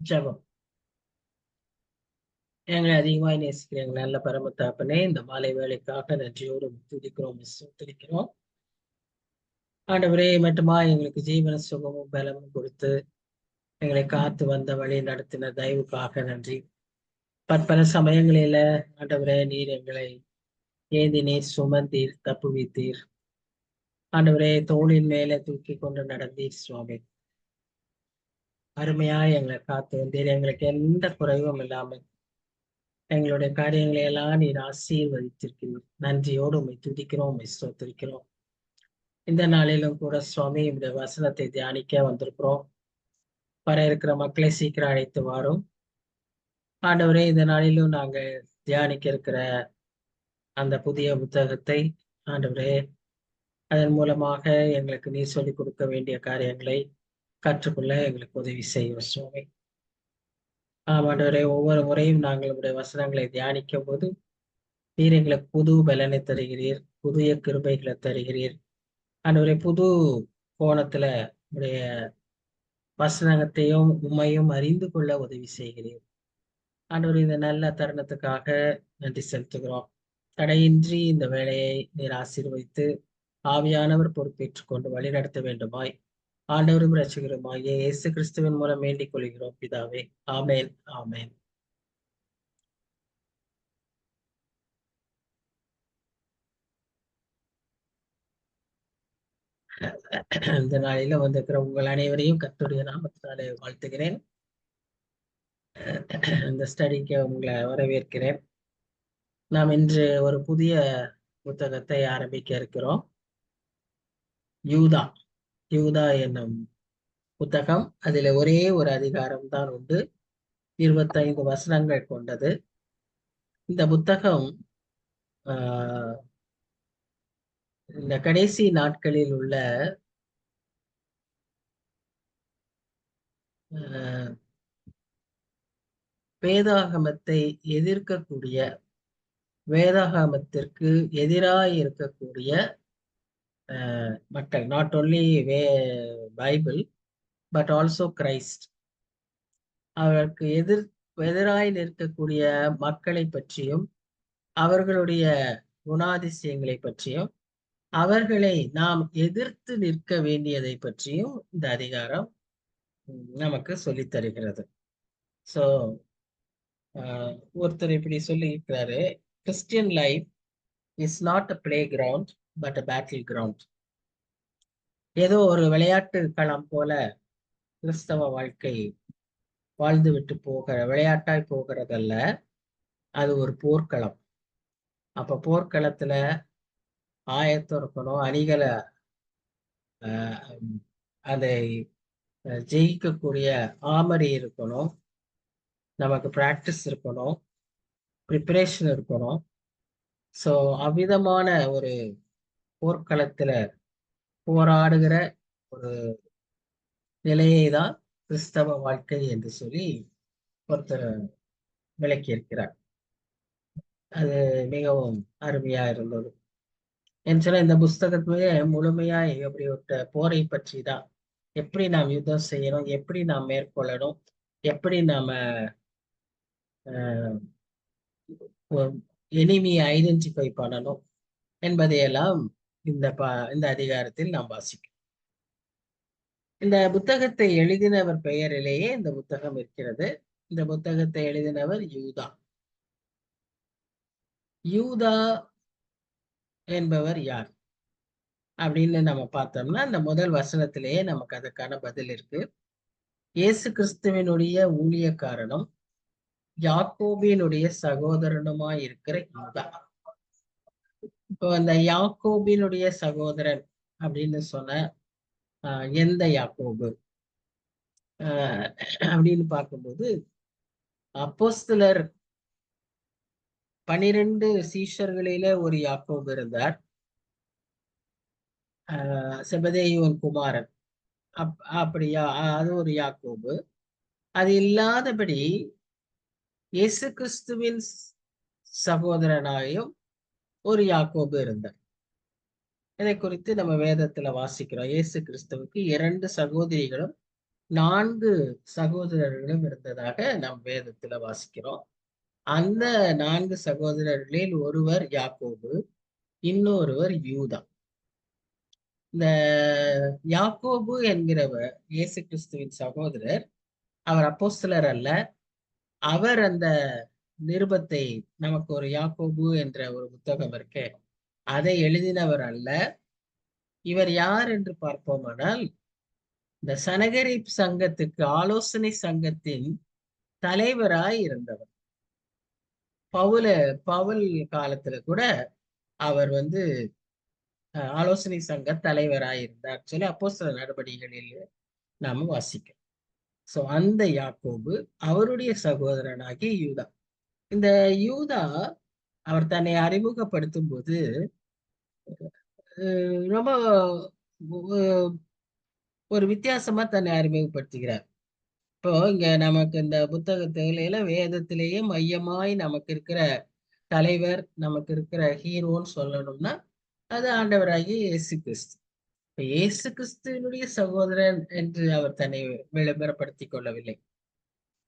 ஜெபம். எங்களை அதிகமாய் நேசிக்கிற எங்கள் நல்ல பரம தகப்பனே, இந்த மாலை வேலைக்காக நன்றியோடு துதிக்கிறோம், ஸ்தோத்திரிக்கிறோம். ஆண்டவரே, மட்டுமா எங்களுக்கு ஜீவன சுகமும் பலமும் கொடுத்து எங்களை காத்து வந்த வழி நடத்தின தயவுக்காக நன்றி. பற்பல சமயங்களில ஆண்டவரே, நீர் எங்களை ஏந்தினீர், சுமந்தீர், தப்புவித்தீர். ஆண்டவரே, தோளின் மேலே தூக்கி கொண்டு நடந்தீர் சுவாமி. அருமையாய் எங்களை காத்து வந்தீர். எங்களுக்கு எந்த குறைவும் இல்லாமல் எங்களுடைய காரியங்களை எல்லாம் நீர் ஆசீர்வதித்திருக்கிறீர். நன்றியோடு உம்மை துதிக்கிறோம், உம்மை ஸ்தோத்திரிக்கிறோம். இந்த நாளிலும் கூட சுவாமி இந்த வசனத்தை தியானிக்க வந்திருக்கிறோம். வர இருக்கிற மக்களை சீக்கிரம் அழைத்து வாரும். ஆண்டவரே, இந்த நாளிலும் நாங்கள் தியானிக்க இருக்கிற அந்த புதிய புத்தகத்தை ஆண்டவரே, அதன் மூலமாக எங்களுக்கு நீர் சொல்லிக் கொடுக்க வேண்டிய காரியங்களை கற்றுக்கொள்ள எங்களுக்கு உதவி செய்யும் சுவாமி. ஆண்டவரே, ஒவ்வொரு முறையும் நாங்கள் உடைய வசனங்களை தியானிக்கும் போது நீர் எங்களுக்கு புது பலனை தருகிறீர், புதிய கிருபைகளை தருகிறீர். ஆண்டவரே, புது கோணத்துல உடைய வசனத்தையும் உண்மையும் அறிந்து கொள்ள உதவி செய்கிறீர். ஆண்டவரே, இந்த நல்ல தருணத்துக்காக நன்றி செலுத்துகிறோம். தடையின்றி இந்த வேலையை நீர் ஆசீர்வதித்து ஆவியானவர் பொறுப்பேற்றுக் கொண்டு வழிநடத்த வேண்டுமாய் ஆண்டவரும் ரசிகருமாகிய இயேசு கிறிஸ்துவின் மூலம் வேண்டிக் கொள்கிறோம் பிதாவே. ஆமேன், ஆமேன். இந்த நாளில வந்திருக்கிற உங்கள் அனைவரையும் கர்த்தருடைய நாமத்தினாலே வாழ்த்துகிறேன். இந்த ஸ்டடிக்கு உங்களை வரவேற்கிறேன். நாம் இன்று ஒரு புதிய புத்தகத்தை ஆரம்பிக்க இருக்கிறோம். யூதா யூதா என்னும் புத்தகம். அதில் ஒரே ஒரு அதிகாரம் தான் உண்டு, 25 வசனங்கள் கொண்டது. இந்த புத்தகம் இந்த கடைசி நாட்களில் உள்ள வேதாகமத்தை எதிர்க்கக்கூடிய, வேதாகமத்திற்கு எதிராக இருக்கக்கூடிய மக்கள், not only Bible but also Christ, அவருக்கு எதிராய் நிற்கக்கூடிய மக்களை பற்றியும் அவர்களுடைய குணாதிசயங்களை பற்றியும் அவர்களை நாம் எதிர்த்து நிற்க வேண்டியதை பற்றியும் இந்த அதிகாரம் நமக்கு சொல்லித் தருகிறது. சோ ஒருத்தர் இப்படி சொல்லி இருக்கிறாரு, Christian life is not a play ground but a battle ground. ஏதோ ஒரு விளையாட்டு களம் போல கிறிஸ்தவ வாழ்க்கை வாழ்ந்து விட்டு விளையாட்டாய் போகிறதல்ல, அது ஒரு போர்க்களம். அப்ப போர்க்களத்துல ஆயத்தம் இருக்கணும், அணிகளை அதை ஜெயிக்கக்கூடிய ஆமரி இருக்கணும், நமக்கு பிராக்டிஸ் இருக்கணும், ப்ரிப்பரேஷன் இருக்கணும். ஸோ அவ்விதமான ஒரு போர்க்களத்துல போராடுகிற ஒரு நிலையை தான் கிறிஸ்தவ வாழ்க்கை என்று சொல்லி ஒருத்தர் விளக்கி இருக்கிறார். அது மிகவும் அருமையா இருந்தது. என்று இந்த புஸ்தகத்துமே முழுமையா எப்படி ஒரு போரை பற்றி தான், எப்படி நாம் யுத்தம் செய்யணும், எப்படி நாம் மேற்கொள்ளணும், எப்படி நாம எனிமியை ஐடென்டிஃபை பண்ணணும் என்பதையெல்லாம் இந்த அதிகாரத்தில் நாம் வாசிக்கிறோம். இந்த புத்தகத்தை எழுதினவர் பெயரிலேயே இந்த புத்தகம் இருக்கிறது. இந்த புத்தகத்தை எழுதினவர் யூதா. யூதா என்பவர் யார் அப்படின்னு நம்ம பார்த்தோம்னா, இந்த முதல் வசனத்திலேயே நமக்கு அதுக்கான பதில் இருக்கு. இயேசு கிறிஸ்துவனுடைய ஊழியக்காரனும் யாக்கோபினுடைய சகோதரனுமா இருக்கிற யூதா. இப்போ அந்த யாக்கோபினுடைய சகோதரன் அப்படின்னு சொன்ன எந்த யாக்கோபு அப்படின்னு பார்க்கும்போது, அப்போஸ்தலர் 12 சீஷர்களில ஒரு யாக்கோபு இருந்தார், செபதேயுவின் குமாரன். அப்படியா, அது ஒரு யாக்கோபு. அது இல்லாதபடி இயேசு கிறிஸ்துவின் சகோதரனாயும் ஒரு யாக்கோபு இருந்தார். இதை குறித்து நம்ம வேதத்துல வாசிக்கிறோம். இயேசு கிறிஸ்துவுக்கு 2 சகோதரிகளும் 4 சகோதரர்களும் இருந்ததாக நாம் வேதத்துல வாசிக்கிறோம். அந்த 4 சகோதரர்களில் ஒருவர் யாக்கோபு, இன்னொருவர் யூதா. இந்த யாக்கோபு என்கிறவர் இயேசு கிறிஸ்துவின் சகோதரர். அவர் அப்போஸ்தலர் அல்ல. அவர் அந்த நிருபத்தை, நமக்கு ஒரு யாக்கோபு என்ற ஒரு புத்தகம் இருக்கு, அதை எழுதினவர் அல்ல. இவர் யார் என்று பார்ப்போமானால், இந்த சனகரிப் சங்கத்துக்கு, ஆலோசனை சங்கத்தின் தலைவராய் இருந்தவர். பவுல் காலத்துல கூட அவர் ஆலோசனை சங்க தலைவராய் இருந்தார் சொல்லி அப்போஸ்தலர் நடபடிகளில் நாம வாசிக்கிறோம். சோ அந்த யாக்கோபு, அவருடைய சகோதரனாகிய யூதா. இந்த யூதா அவர் தன்னை அறிமுகப்படுத்தும் போது ரொம்ப ஒரு வித்தியாசமா தன்னை அறிமுகப்படுத்துகிறார். இப்போ இங்க நமக்கு இந்த புத்தகத்தில வேதத்திலேயே மையமாய் நமக்கு இருக்கிற தலைவர், நமக்கு இருக்கிற ஹீரோன்னு சொல்லணும்னா அது ஆண்டவராகிய இயேசு கிறிஸ்து. இயேசு கிறிஸ்துவனுடைய சகோதரன் என்று அவர் தன்னை விளம்பரப்படுத்திக் கொள்ளவில்லை.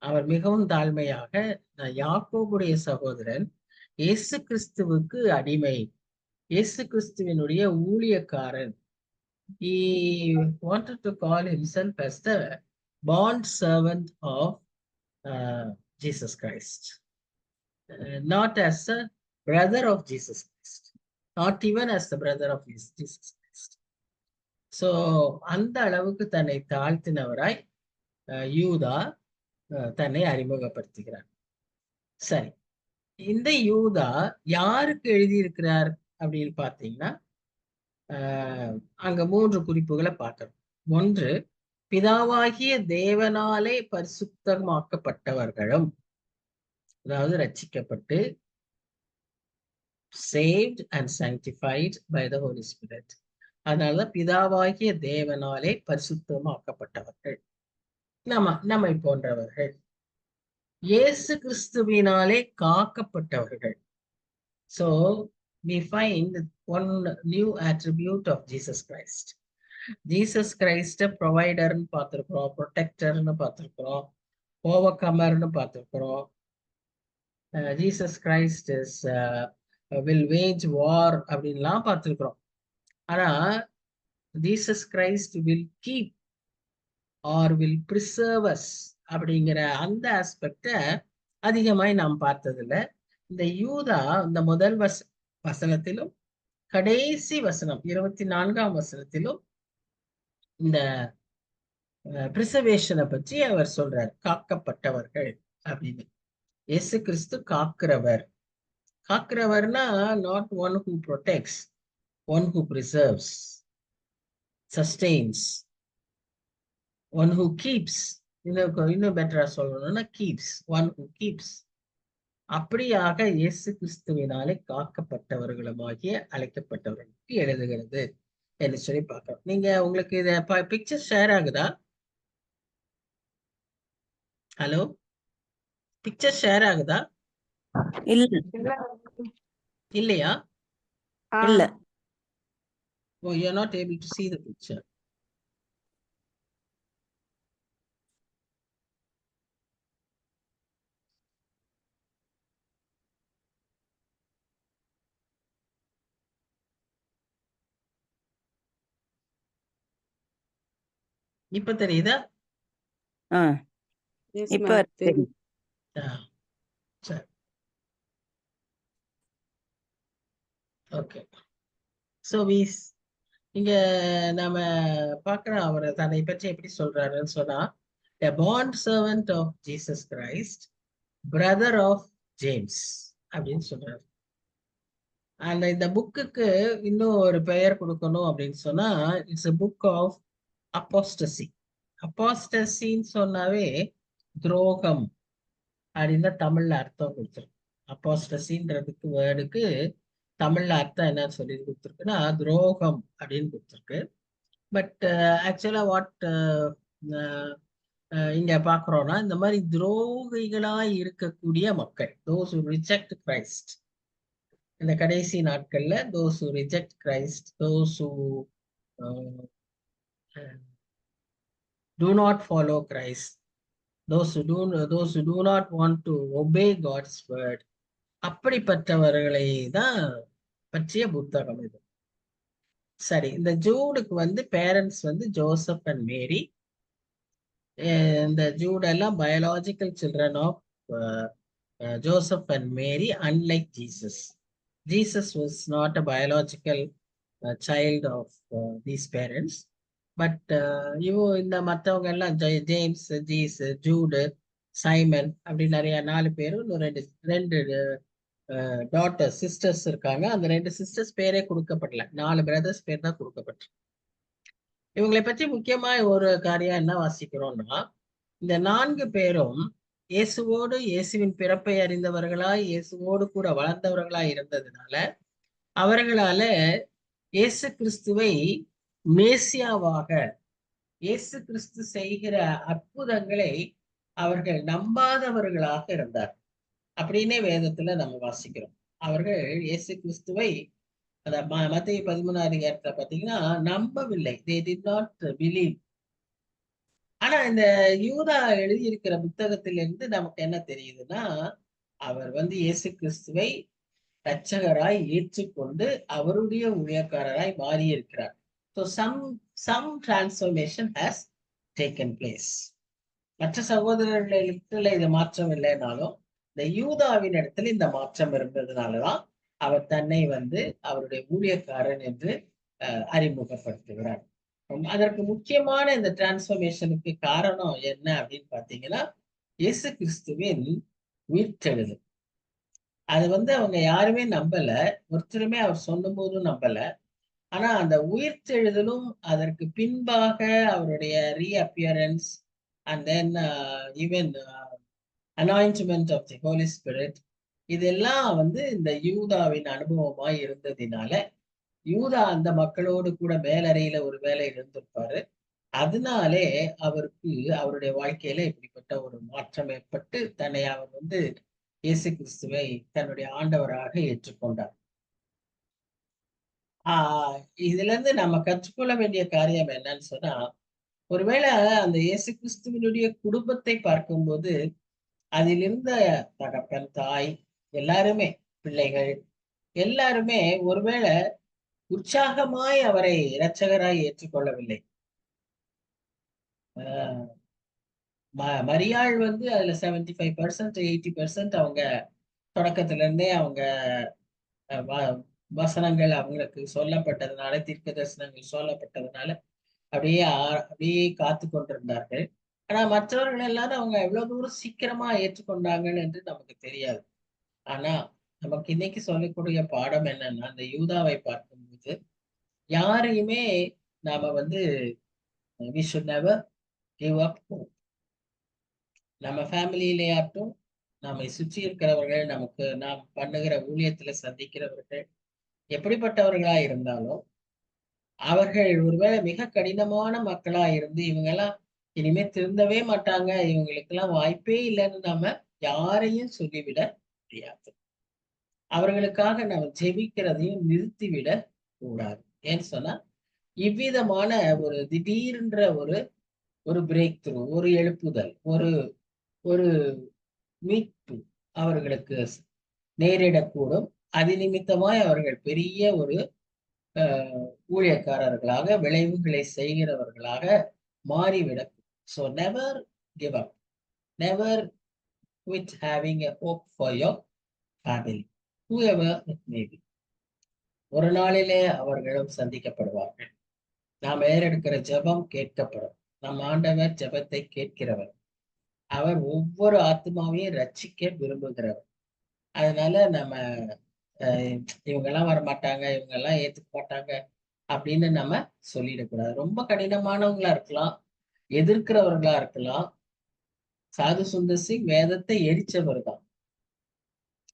அவர் மிகவும் தாழ்மையாக, நான் யாக்கோபுடைய சகோதரன், இயேசு கிறிஸ்துவுக்கு அடிமை, இயேசு கிறிஸ்துவனுடைய ஊழியக்காரன். He wanted to call himself as the bond servant of Jesus Christ, not as a brother of Jesus Christ, not even as the brother of Jesus Christ. So அந்த அளவுக்கு தன்னை தாழ்த்தினவராய் யூதா தன்னை அறிமுகப்படுத்துகிறார். சரி, இந்த யூதா யாருக்கு எழுதியிருக்கிறார் அப்படின்னு பார்த்தீங்கன்னா, அங்க 3 குறிப்புகளை பார்க்கிறோம். ஒன்று, பிதாவாகிய தேவனாலே பரிசுத்தமாக்கப்பட்டவர்களும், அதாவது ரட்சிக்கப்பட்டு, saved and sanctified by the Holy Spirit. அதனால பிதாவாகிய தேவனாலே பரிசுத்தமாக்கப்பட்டவர்கள் நம்மை போன்றவர்கள். இயேசு கிறிஸ்துவினாலே காக்கப்பட்டவர்கள். So we find one new attribute of Jesus Christ. Jesus Christ ப்ரொவைடர்னு பார்த்திருக்கிறோம், ப்ரொடெக்டர்னு பார்த்திருக்கிறோம், ஓவர்கமர்னு பார்த்திருக்கிறோம். Jesus Christ is will wage war அப்படின்லாம் பார்த்திருக்கிறோம். ஆனா Jesus Christ will keep or will preserve us அப்படிங்கிற அந்த ஆஸ்பெக்ட அதிகமாய் நாம் பார்த்ததில்லை. இந்த யூதா இந்த முதல் வசனத்திலும் கடைசி வசனம் 24ஆம் வசனத்திலும் இந்த பிரிசர்வேஷனை பற்றி அவர் சொல்றார், காக்கப்பட்டவர்கள் அப்படின்னு. இயேசு கிறிஸ்து காக்கிறவர். காக்கிறவர்னா not one who protects, one who preserves, sustains, one who keeps. இன்னும் பெட்டரா சொல்லணும்னா keeps, one who keeps. அப்படியாக இயேசு கிறிஸ்துவினாலே காக்கப்பட்டவர்களுமாகிய அழைக்கப்பட்டவர்களுக்கு எழுதுகிறது என்று சொல்லி பார்க்கிறோம். நீங்க உங்களுக்கு இத பிக்சர் ஷேர் ஆகுதா? ஹலோ, பிக்சர் ஷேர் ஆகுதா? இல்லையா? இல்ல. Oh, you are not able to see the picture. இப்ப தெரியுதா? இப்ப தெரியும். சரி, ஓகே. சோ இங்க நாம பார்க்கிறோம், அவர் தன்னை பற்றி எப்படி சொல்றாருன்னு சொன்னா, a bond servant of Jesus Christ, brother of James அப்படின்னு சொல்றாரு. இந்த புக்குக்கு இன்னும் ஒரு பெயர் கொடுக்கணும் அப்படின்னு சொன்னா, it's a book of apostasy. அப்பாஸ்டசின்னு சொன்னாவே துரோகம் அப்படின்னு தமிழ்ல அர்த்தம் கொடுத்துருக்கு. அப்பாஸ்டசின்றதுக்கு வேர்டுக்கு தமிழ்ல அர்த்தம் என்ன சொல்லி கொடுத்துருக்குன்னா துரோகம் அப்படின்னு கொடுத்துருக்கு. பட் ஆக்சுவலா வாட் இங்க பாக்குறோம்னா, இந்த மாதிரி துரோகிகளா இருக்கக்கூடிய மக்கள், those who reject Christ, இந்த கடைசி நாட்கள்ல those who reject Christ, those who do not follow Christ, those who do not want to obey God's word, அப்படிப்பட்டவர்களை தான் பற்றிய புத்தகம் இது. சரி, இந்த ஜூடுக்கு வந்து பேரண்ட்ஸ் வந்து ஜோசப் அண்ட் மேரி. இந்த ஜூட் எல்லாம் biological children of Joseph and Mary, unlike Jesus. Jesus was not a biological child of these parents. But இந்த மற்றவங்க எல்லாம் ஜேம்ஸ், ஜீஸ், ஜூடு, சைமன் அப்படி நிறைய 4 பேரும் ரெண்டு டாட்டர் சிஸ்டர்ஸ் இருக்காங்க. அந்த 2 சிஸ்டர்ஸ் பேரே கொடுக்கப்படல, 4 பிரதர்ஸ் பேர் தான் கொடுக்கப்பட்டு. இவங்களை பற்றி முக்கியமா ஒரு காரியம் என்ன வாசிக்கிறோம்னா, இந்த 4 பேரும் இயேசுவோடு, இயேசுவின் பிறப்பை அறிந்தவர்களாய், இயேசுவோடு கூட வளர்ந்தவர்களாய் இருந்ததுனால அவர்களால இயேசு கிறிஸ்துவை மேசியாவாக, இயேசு கிறிஸ்து செய்கிற அற்புதங்களை அவர்கள் நம்பாதவர்களாக இருந்தார் அப்படின்னே வேதத்துல நம்ம வாசிக்கிறோம். அவர்கள் இயேசு கிறிஸ்துவை மத்தேயு 13ஆம் அதிகாரத்துல பாத்தீங்கன்னா நம்பவில்லை. they did not believe. ஆனா இந்த யூதா எழுதியிருக்கிற புத்தகத்திலிருந்து நமக்கு என்ன தெரியுதுன்னா, அவர் வந்து இயேசு கிறிஸ்துவை இரட்சகராய் ஏற்றுக்கொண்டு அவருடைய ஊழியக்காரராய் மாறி இருக்கிறார். So some transformation has taken place. மற்ற சகோதரர்களிடத்துல இது மாற்றம் இல்லைனாலும் இந்த யூதாவின் இடத்துல இந்த மாற்றம் இருந்ததுனாலதான் அவர் தன்னை வந்து அவருடைய ஊழியக்காரன் என்று அறிமுகப்படுத்துகிறார். அதற்கு முக்கியமான இந்த டிரான்ஸ்பர்மேஷனுக்கு காரணம் என்ன அப்படின்னு பாத்தீங்கன்னா, இயேசு கிறிஸ்துவின் உயிர்த்தெழுதல். அது வந்து அவங்க யாருமே நம்பல, ஒருத்தருமே அவர் சொன்னும் போதும் நம்பல. ஆனா அந்த உயிர்த்தெழுதலும் அதற்கு பின்பாக அவருடைய reappearance and then even anointment of the holy spirit, இதெல்லாம் வந்து இந்த யூதாவின் அனுபவமாய் இருந்ததினால யூதா அந்த மக்களோடு கூட மேலறையில ஒரு வேலை இருந்திருப்பாரு. அதனாலே அவருக்கு அவருடைய வாழ்க்கையில இப்படிப்பட்ட ஒரு மாற்றம் ஏற்பட்டு தன்னை அவர் வந்து இயேசு கிறிஸ்துவை தன்னுடைய ஆண்டவராக ஏற்றுக்கொண்டார். இதுல இருந்து நம்ம கற்றுக்கொள்ள வேண்டிய காரியம் என்னன்னு சொன்னா, ஒருவேளை அந்த இயேசு கிறிஸ்துவனுடைய குடும்பத்தை பார்க்கும்போது அதில் இருந்த தகப்பன், தாய், எல்லாருமே, பிள்ளைகள் எல்லாருமே ஒருவேளை உற்சாகமாய் அவரை இரட்சகராய் ஏற்றுக்கொள்ளவில்லை. மரியாள் வந்து அதுல 75% 80% அவங்க தொடக்கத்துல இருந்தே அவங்க வசனங்கள் அவங்களுக்கு சொல்லப்பட்டதுனால, தீர்க்க தரிசனங்கள் சொல்லப்பட்டதுனால அப்படியே காத்து கொண்டிருந்தார்கள். ஆனா மற்றவர்கள் எல்லாரும் அவங்க எவ்வளவு தூரம் சீக்கிரமா ஏற்றுக்கொண்டாங்கன்னு என்று நமக்கு தெரியாது. ஆனா நமக்கு இன்னைக்கு சொல்லக்கூடிய பாடம் என்னன்னா, அந்த யூதாவை பார்க்கும்போது யாரையுமே நாம வந்து we should never give up hope. நம்ம ஃபேமிலியிலேயாட்டும், நம்மை சுற்றி இருக்கிறவர்கள், நாம் பண்ணுகிற ஊழியத்துல சந்திக்கிறவர்கள் எப்படிப்பட்டவர்களா இருந்தாலும் அவர்கள் ஒருவேளை மிக கடினமான மக்களா இருந்து இவங்கெல்லாம் இனிமே திருந்தவே மாட்டாங்க, இவங்களுக்கெல்லாம் வாய்ப்பே இல்லைன்னு நாம யாரையும் சொல்லிவிட முடியாது. அவர்களுக்காக நம்ம ஜெபிக்கிறதையும் நிறுத்திவிட கூடாது. ஏன்னு சொன்னா, இவ்விதமான ஒரு திடீர்ன்ற ஒரு பிரேக் த்ரூ, ஒரு எழுப்புதல், ஒரு மீட்பு அவர்களுக்கு நேரிடக்கூடும். அது நிமித்தமாய் அவர்கள் பெரிய ஒரு ஊழியக்காரர்களாக, விளைவுகளை செய்கிறவர்களாக மாறிவிடும். So never give up, never quit having a hope for your family, whoever it may be. ஒரு நாளிலே அவர்களும் சந்திக்கப்படுவார்கள். நாம் ஏறெடுக்கிற ஜெபம் கேட்கப்படும். நம் ஆண்டவர் ஜெபத்தை கேட்கிறவர். அவர் ஒவ்வொரு ஆத்மாவையும் ரட்சிக்க விரும்புகிறவர். அதனால நம்ம இவங்கெல்லாம் வரமாட்டாங்க, இவங்கெல்லாம் ஏத்துக்க மாட்டாங்க அப்படின்னு நம்ம சொல்லிடக்கூடாது. ரொம்ப கடினமானவங்களா இருக்கலாம், எதிர்க்கிறவர்களா இருக்கலாம். சாது சுந்தர் சிங் வேதத்தை எரிச்சவர் தான்,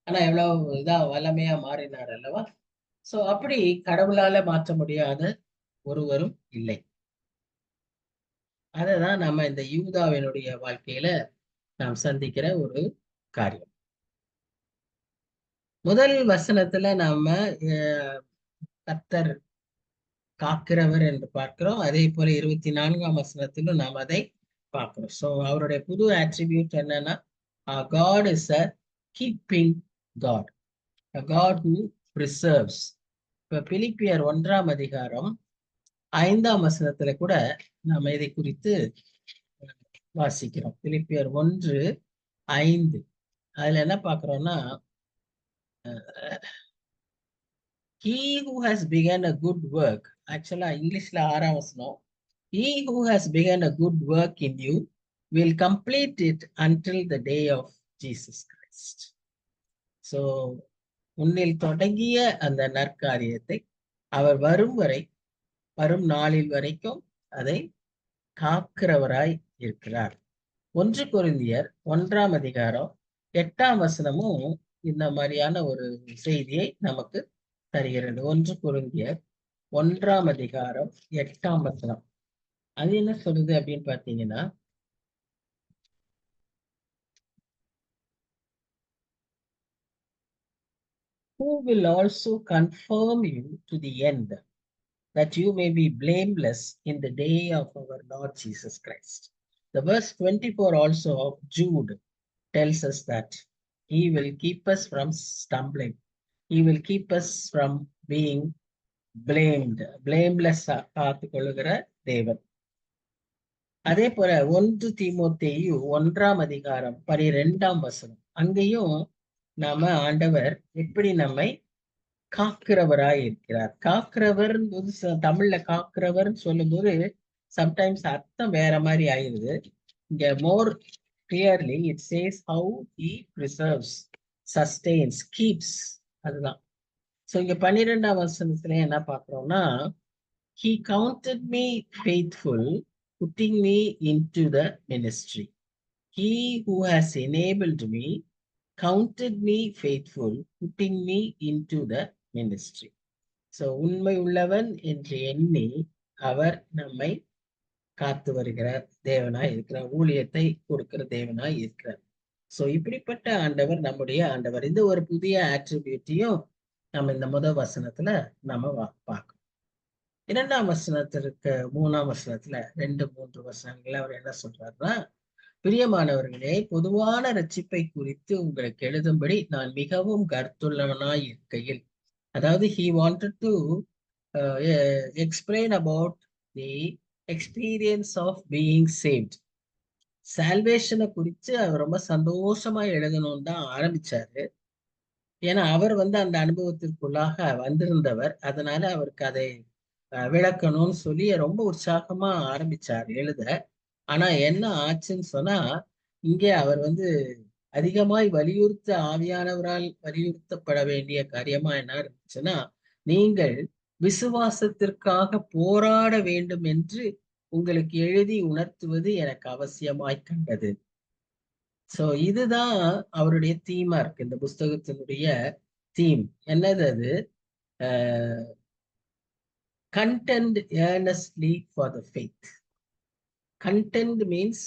ஆனா எவ்வளவு இதா வல்லமையா மாறினார் அல்லவா? சோ அப்படி கடவுளால மாற்ற முடியாத ஒருவரும் இல்லை. அததான் நம்ம இந்த யூதாவினுடைய வாழ்க்கையில நாம் சந்திக்கிற ஒரு காரியம். முதல் வசனத்துல நாம கர்த்தர் காக்கிறவர் என்று பார்க்கிறோம். அதே போல 24ஆம் வசனத்திலும் நாம் அதை பார்க்கிறோம். ஸோ அவருடைய புது ஆட்ரிபியூட் என்னன்னா, God is a keeping God, a God who preserves. இப்ப பிலிப்பியர் 1 5 கூட நாம இதை குறித்து வாசிக்கிறோம். பிலிப்பியர் 1:5 அதுல என்ன பார்க்கிறோம்னா, he who has begun a good work, ஆக்சுவலா இங்கிலீஷ்ல 6 he who has begun a good work in you will complete it until the day of Jesus Christ. So உன்னில் தொடங்கிய அந்த நற்காரியத்தை அவர் வரும் நாளில் வரைக்கும் அதை காக்கிறவராய் இருக்கிறார். 1 கொரிந்தியர் 1 இந்த மாதிரியான ஒரு செய்தியை நமக்கு தருகிறது. 1 கொரிந்தியர் 1 அது என்ன சொல்லுது அப்படின்னு பாத்தீங்கன்னா, who will also confirm you to the end, that you may be blameless in the day of our Lord Jesus Christ. The verse 24 also of Jude tells us that he will keep us from stumbling. He will keep us from being blameless காத்துக் கொள்ளுகிற தேவன். அதே போல 1 தீமோத்தேயு 1 அங்கேயும் நாம ஆண்டவர் எப்படி நம்மை காக்கிறவராய் இருக்கிறார். காக்கிறவர் தமிழ்ல காக்கிறவர் சொல்லும் போது சம்டைம்ஸ் அர்த்தம் வேற மாதிரி ஆயிருது. இங்க more clearly it says how he preserves, sustains, keeps. அதுதான். ஸோ இங்க 12 என்ன பார்க்கிறோம்னா, he counted me faithful, putting me into the ministry. He who has enabled me counted me faithful, putting me into the ministry. So உண்மை உள்ளவன் என்று எண்ணி அவர் நம்மை காத்து வருகிறார் தேவனாய் இருக்கிறார், ஊழியத்தை கொடுக்கிற தேவனாய் இருக்கிறார். சோ இப்படிப்பட்ட ஆண்டவர் நம்முடைய ஆண்டவர். இந்த ஒரு புதிய ஆட்ரிபியூட்டையும் நம்ம இந்த முதல் வசனத்துல நம்ம பார்க்கணும். 2 வசனத்திற்கு 3 2-3 வசனங்கள்ல அவர் என்ன சொல்றாருன்னா, பிரியமானவர்களே, பொதுவான ரட்சிப்பை குறித்து உங்களுக்கு எழுதும்படி நான் மிகவும் கருத்துள்ளவனாய் இருக்கையில், அதாவது he wanted to explain about the experience of being saved. சால்வேஷனை குறித்து அவர் ரொம்ப சந்தோஷமா எழுதணும்னு தான் ஆரம்பிச்சாரு. ஏன்னா அவர் அந்த அனுபவத்திற்குள்ளாக வந்திருந்தவர். அதனால அவருக்கு அதை விளக்கணும்னு சொல்லி ரொம்ப உற்சாகமா ஆரம்பிச்சார் எழுத. ஆனா என்ன ஆச்சுன்னு சொன்னா, இங்கே அவர் அதிகமாய் ஆவியானவரால் வலியுறுத்தப்பட வேண்டிய காரியமா என்ன இருந்துச்சுன்னா, நீங்கள் விசுவாசத்திற்காக போராட வேண்டும் என்று உங்களுக்கு எழுதி உணர்த்துவது எனக்கு அவசியமாய் கண்டது. சோ இதுதான் அவருடைய தீமா இருக்கு. இந்த புஸ்தகத்தினுடைய தீம் என்னது? அது contend earnestly for the faith. Contend means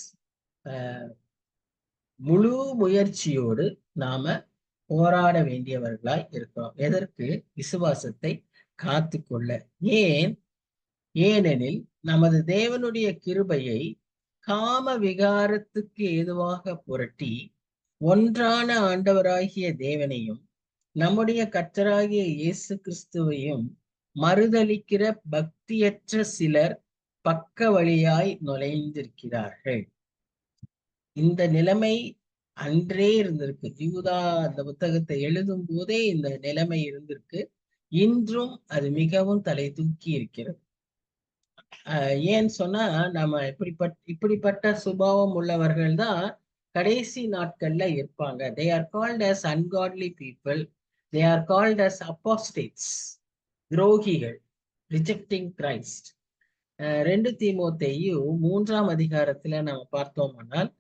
முழு முயற்சியோடு நாம போராட வேண்டியவர்களாய் இருக்கிறோம். எதற்கு? விசுவாசத்தை காத்துக்கொள்ள. ஏனெனில் நமது தேவனுடைய கிருபையை காம விகாரத்துக்கு ஏதுவாக புரட்டி ஒன்றான ஆண்டவராகிய தேவனையும் நம்முடைய கர்த்தராகிய இயேசு கிறிஸ்துவையும் மறுதலிக்கிற பக்தியற்ற சிலர் பக்க வழியாய் நுழைந்திருக்கிறார்கள். இந்த நிலைமை அன்றே இருந்திருக்கு. யூதா அந்த புத்தகத்தை எழுதும் போதே இந்த நிலைமை இருந்திருக்கு. இன்றும் அது மிகவும் தலை தூக்கி இருக்கிறது. ஏன்னு சொன்னா, நம்ம இப்படிப்பட்ட சுபாவம் உள்ளவர்கள் தான் கடைசி நாட்கள்ல இருப்பாங்க. They are called as ungodly people. They are called as apostates, துரோகிகள், rejecting Christ. 2 தீமோத்தேயு 3 நம்ம பார்த்தோம்னால்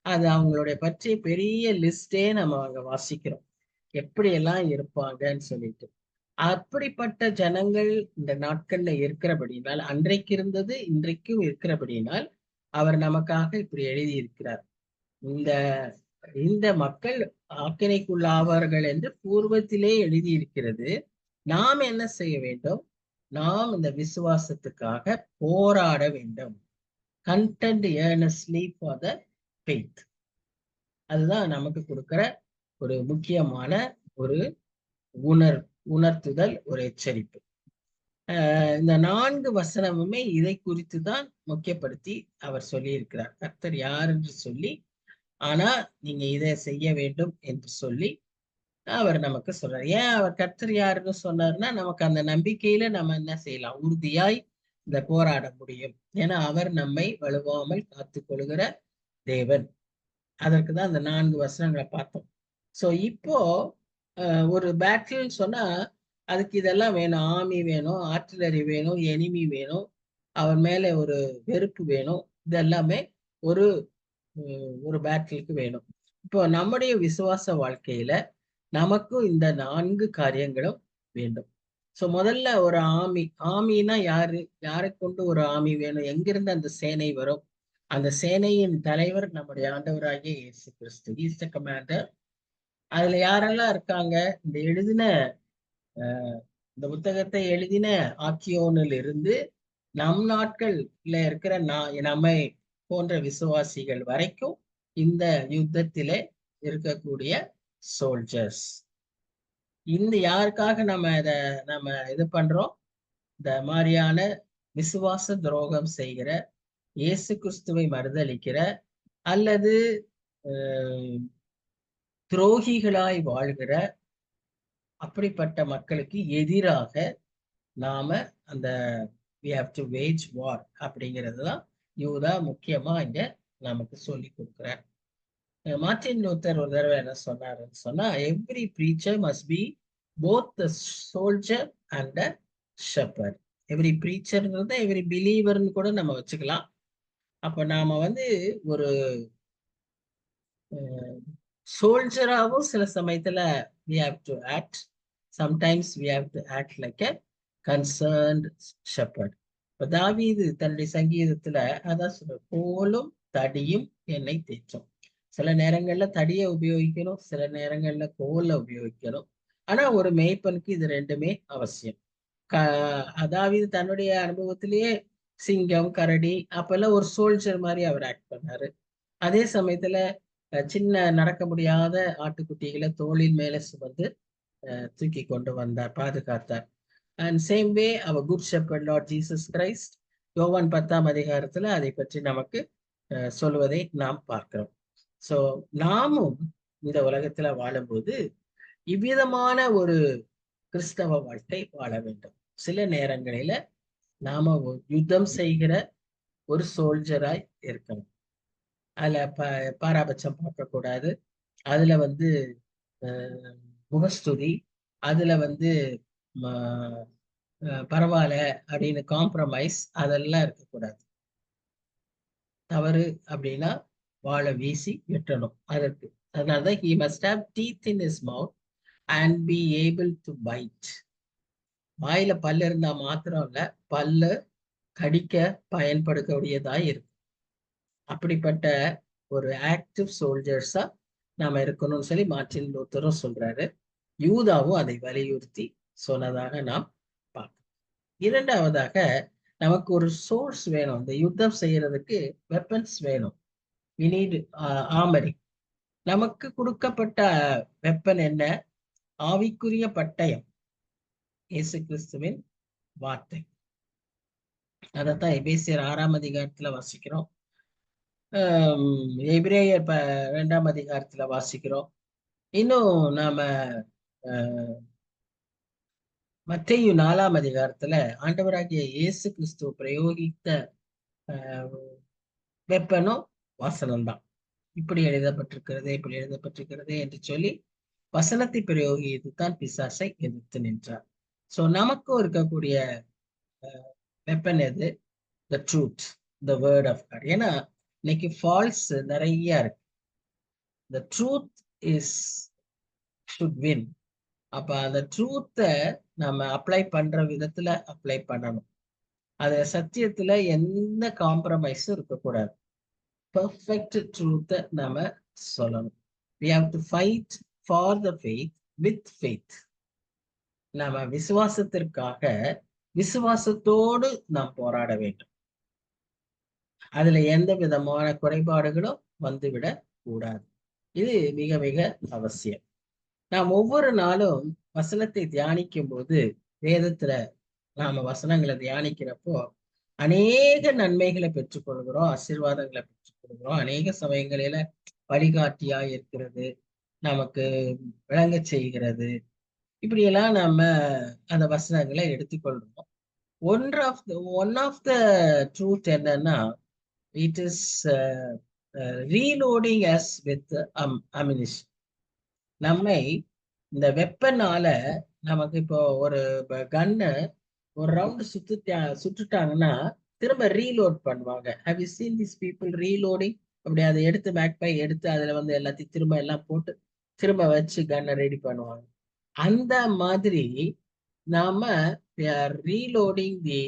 அது அவங்களுடைய பற்றிய பெரிய லிஸ்டே நம்ம அங்க வாசிக்கிறோம், எப்படி எல்லாம் இருப்பாங்கன்னு சொல்லிட்டு. அப்படிப்பட்ட ஜனங்கள் இந்த நாட்கள்ல இருக்கிறபடினால், அன்றைக்கு இருந்தது இன்றைக்கும் இருக்கிறபடினால் அவர் நமக்காக இப்படி எழுதி இருக்கிறார். இந்த மக்கள் ஆக்கினைக்குள்ளாவார்கள் என்று பூர்வத்திலே எழுதி இருக்கிறது. நாம் என்ன செய்ய வேண்டும்? நாம் இந்த விசுவாசத்துக்காக போராட வேண்டும். contend earnestly for the faith. அதுதான் நமக்கு கொடுக்கிற ஒரு முக்கியமான ஒரு உணர்த்துதல், ஒரு எச்சரிப்பு. இந்த 4 வசனமுமே இதை குறித்து தான் முக்கியப்படுத்தி அவர் சொல்லியிருக்கிறார். கர்த்தர் யார் என்று சொல்லி, ஆனா நீங்க இதை செய்ய வேண்டும் என்று சொல்லி அவர் நமக்கு சொல்றார். ஏன் அவர் கர்த்தர் யாருன்னு சொன்னார்னா, நமக்கு அந்த நம்பிக்கையில நம்ம என்ன செய்யலாம், உறுதியாய் இந்த போராட முடியும். ஏன்னா அவர் நம்மை வலுவாமல் காத்துக் கொள்கிற தேவன். அதற்கு தான் அந்த 4 வசனங்களை பார்த்தோம். சோ இப்போ ஒரு பேட்டில் சொன்னா அதுக்கு இதெல்லாம் வேணும். ஆர்மி வேணும், ஆர்டிலரி வேணும், எனிமி வேணும், அவன் மேல ஒரு வெறுப்பு வேணும். இதெல்லாமே ஒரு ஒரு பேட்டிலுக்கு வேணும். இப்போ நம்முடைய விசுவாச வாழ்க்கையில நமக்கும் இந்த 4 காரியங்களும் வேண்டும். சோ முதல்ல ஒரு ஆர்மினா யாரு, யாரை கொண்டு ஒரு ஆர்மி வேணும், எங்கிருந்து அந்த சேனை வரும்? அந்த சேனையின் தலைவர் நம்முடைய ஆண்டவராகிய இயேசு கிறிஸ்து. Is the commander. அதுல யாரெல்லாம் இருக்காங்க? இந்த இந்த புத்தகத்தை எழுதின ஆக்கியோனில் இருந்து நம் நாட்கள்ல இருக்கிற நம்மை போன்ற விசுவாசிகள் வரைக்கும் இந்த யுத்தத்திலே இருக்கக்கூடிய சோல்ஜர்ஸ். இந்த யாருக்காக நம்ம இது பண்றோம்? இந்த மாதிரியான விசுவாச துரோகம் செய்கிற, இயேசு கிறிஸ்துவை மறுதலிக்கிற அல்லது துரோகிகளாய் வாழ்கிற அப்படிப்பட்ட மக்களுக்கு எதிராக நாம அந்த we have to wage war அப்படிங்கிறது தான் யூதா முக்கியமா இங்க நமக்கு சொல்லி கொடுக்குறார். மார்ட்டின் லூத்தர் ஒரு தடவை என்ன சொன்னாருன்னு சொன்னா, every preacher must be both the soldier and a shepherd. Every preacherங்கிறத எவ்ரி பிலீவர்னு கூட நம்ம வச்சுக்கலாம். அப்ப நாம ஒரு சோல்ஜராகவும் சில சமயத்துல we have to act. Sometimes we have to act like a concerned shepherd. இப்ப தாவீது தன்னுடைய சங்கீதத்துல அதான் சொல்ற, கோலும் தடியும் என்னை தேற்றும். சில நேரங்கள்ல தடியை உபயோகிக்கணும், சில நேரங்கள்ல கோலை உபயோகிக்கணும். ஆனா ஒரு மேய்ப்பனுக்கு இது ரெண்டுமே அவசியம். தாவீது தன்னுடைய அனுபவத்திலேயே சிங்கம், கரடி அப்பெல்லாம் ஒரு சோல்ஜர் மாதிரி அவர் ஆக்ட் பண்ணாரு. அதே சமயத்துல சின்ன நடக்க முடியாத ஆட்டுக்குட்டிகளை தோளின் மேல சுமந்து தூக்கி கொண்டு வந்தார், பாதுகாத்தார். அண்ட் சேம் வே அவர் good shepherd Lord Jesus Christ யோவான் 10ஆம் அதிகாரத்துல அதை பற்றி நமக்கு சொல்வதை நாம் பார்க்கிறோம். சோ நாமும் இந்த உலகத்துல வாழும்போது இவ்விதமான ஒரு கிறிஸ்தவ வாழ்க்கை வாழ வேண்டும். சில நேரங்களில நாம யுத்தம் செய்கிற ஒரு சோல்ஜராய் இருக்கணும். அதுல பாராபட்சம் பார்க்கக்கூடாது. அதுல முகஸ்துதி, அதுல பரவாயில்ல அப்படின்னு காம்ப்ரமைஸ் அதெல்லாம் இருக்கக்கூடாது. தவறு அப்படின்னா வாழை வீசி விட்டணும். அதனாலதான் he must have teeth in his mouth and be able to bite. வாயில பல்லு இருந்தா மாத்திரம் இல்ல, பல்லு கடிக்க பயன்படுத்தக்கூடியதாய் இருக்கு. அப்படிப்பட்ட ஒரு ஆக்டிவ் சோல்ஜர்ஸா நாம இருக்கணும்னு சொல்லி மார்ட்டின் லூத்தரும் சொல்றாரு. யூதாவும் அதை வலியுறுத்தி சொன்னதாக நாம் பார்க்கணும். இரண்டாவதாக நமக்கு ஒரு சோர்ஸ் வேணும். இந்த யுத்தம் செய்யறதுக்கு வெப்பன்ஸ் வேணும். we need armory. நமக்கு கொடுக்கப்பட்ட வெப்பன் என்ன? ஆவிக்குரிய பட்டயம், இயேசு கிறிஸ்துவின் வார்த்தை. அதைத்தான் எபேசியர் 6ஆம் அதிகாரத்துல வாசிக்கிறோம், எபிரேயர் 2ஆம் அதிகாரத்துல வாசிக்கிறோம். இன்னும் நாம மத்தேயு 4ஆம் அதிகாரத்துல ஆண்டவராகிய இயேசு கிறிஸ்துவ பிரயோகித்த வெப்பனும் வசனம்தான். இப்படி எழுதப்பட்டிருக்கிறது, இப்படி எழுதப்பட்டிருக்கிறது என்று சொல்லி வசனத்தை பிரயோகித்து தான் பிசாசை எதிர்த்து நின்றார். சோ நமக்கும் இருக்கக்கூடிய வெப்பன் எது? the truth, the word of God. ஏன்னா இன்னைக்கு ஃபால்ஸ் நிறைய இருக்கு. the truth should win. அப்ப அந்த ட்ரூத்தை நம்ம அப்ளை பண்ற விதத்துல அப்ளை பண்ணணும். அது சத்தியத்துல எந்த காம்ப்ரமைஸும் இருக்கக்கூடாது. பெர்ஃபெக்ட் ட்ரூத்தை நம்ம சொல்லணும். we have to fight for the faith with faith. நம்ம விசுவாசத்திற்காக விசுவாசத்தோடு நாம் போராட வேண்டும். அதுல எந்த விதமான குறைபாடுகளும் வந்துவிடக் கூடாது. இது மிக மிக அவசியம். நாம் ஒவ்வொரு நாளும் வசனத்தை தியானிக்கும் போது, வேதத்துல நாம வசனங்களை தியானிக்கிறப்போ அநேக நன்மைகளை பெற்றுக்கொள்கிறோம், ஆசீர்வாதங்களை பெற்றுக்கொள்கிறோம். அநேக சமயங்களில வழிகாட்டியா இருக்கிறது, நமக்கு விளங்க செய்கிறது. இப்படியெல்லாம் நம்ம அந்த வசனங்களை எடுத்துக்கொள்றோம். ஒன் ஆஃப் த ட்ரூத் என்னன்னா, it is reloading us with ammunition. நம்மை இந்த வெப்பனால, நமக்கு இப்போ ஒரு கன்னு ஒரு ரவுண்டு சுட்டுட்டாங்கன்னா திரும்ப ரீலோட் பண்ணுவாங்க. Have you seen this people reloading? அப்படி அதை எடுத்து பேக் பை எடுத்து அதுல வந்து எல்லாத்தையும் திரும்ப எல்லாம் போட்டு திரும்ப வச்சு கன்னை ரெடி பண்ணுவாங்க. அந்த மாதிரி நாம reloading the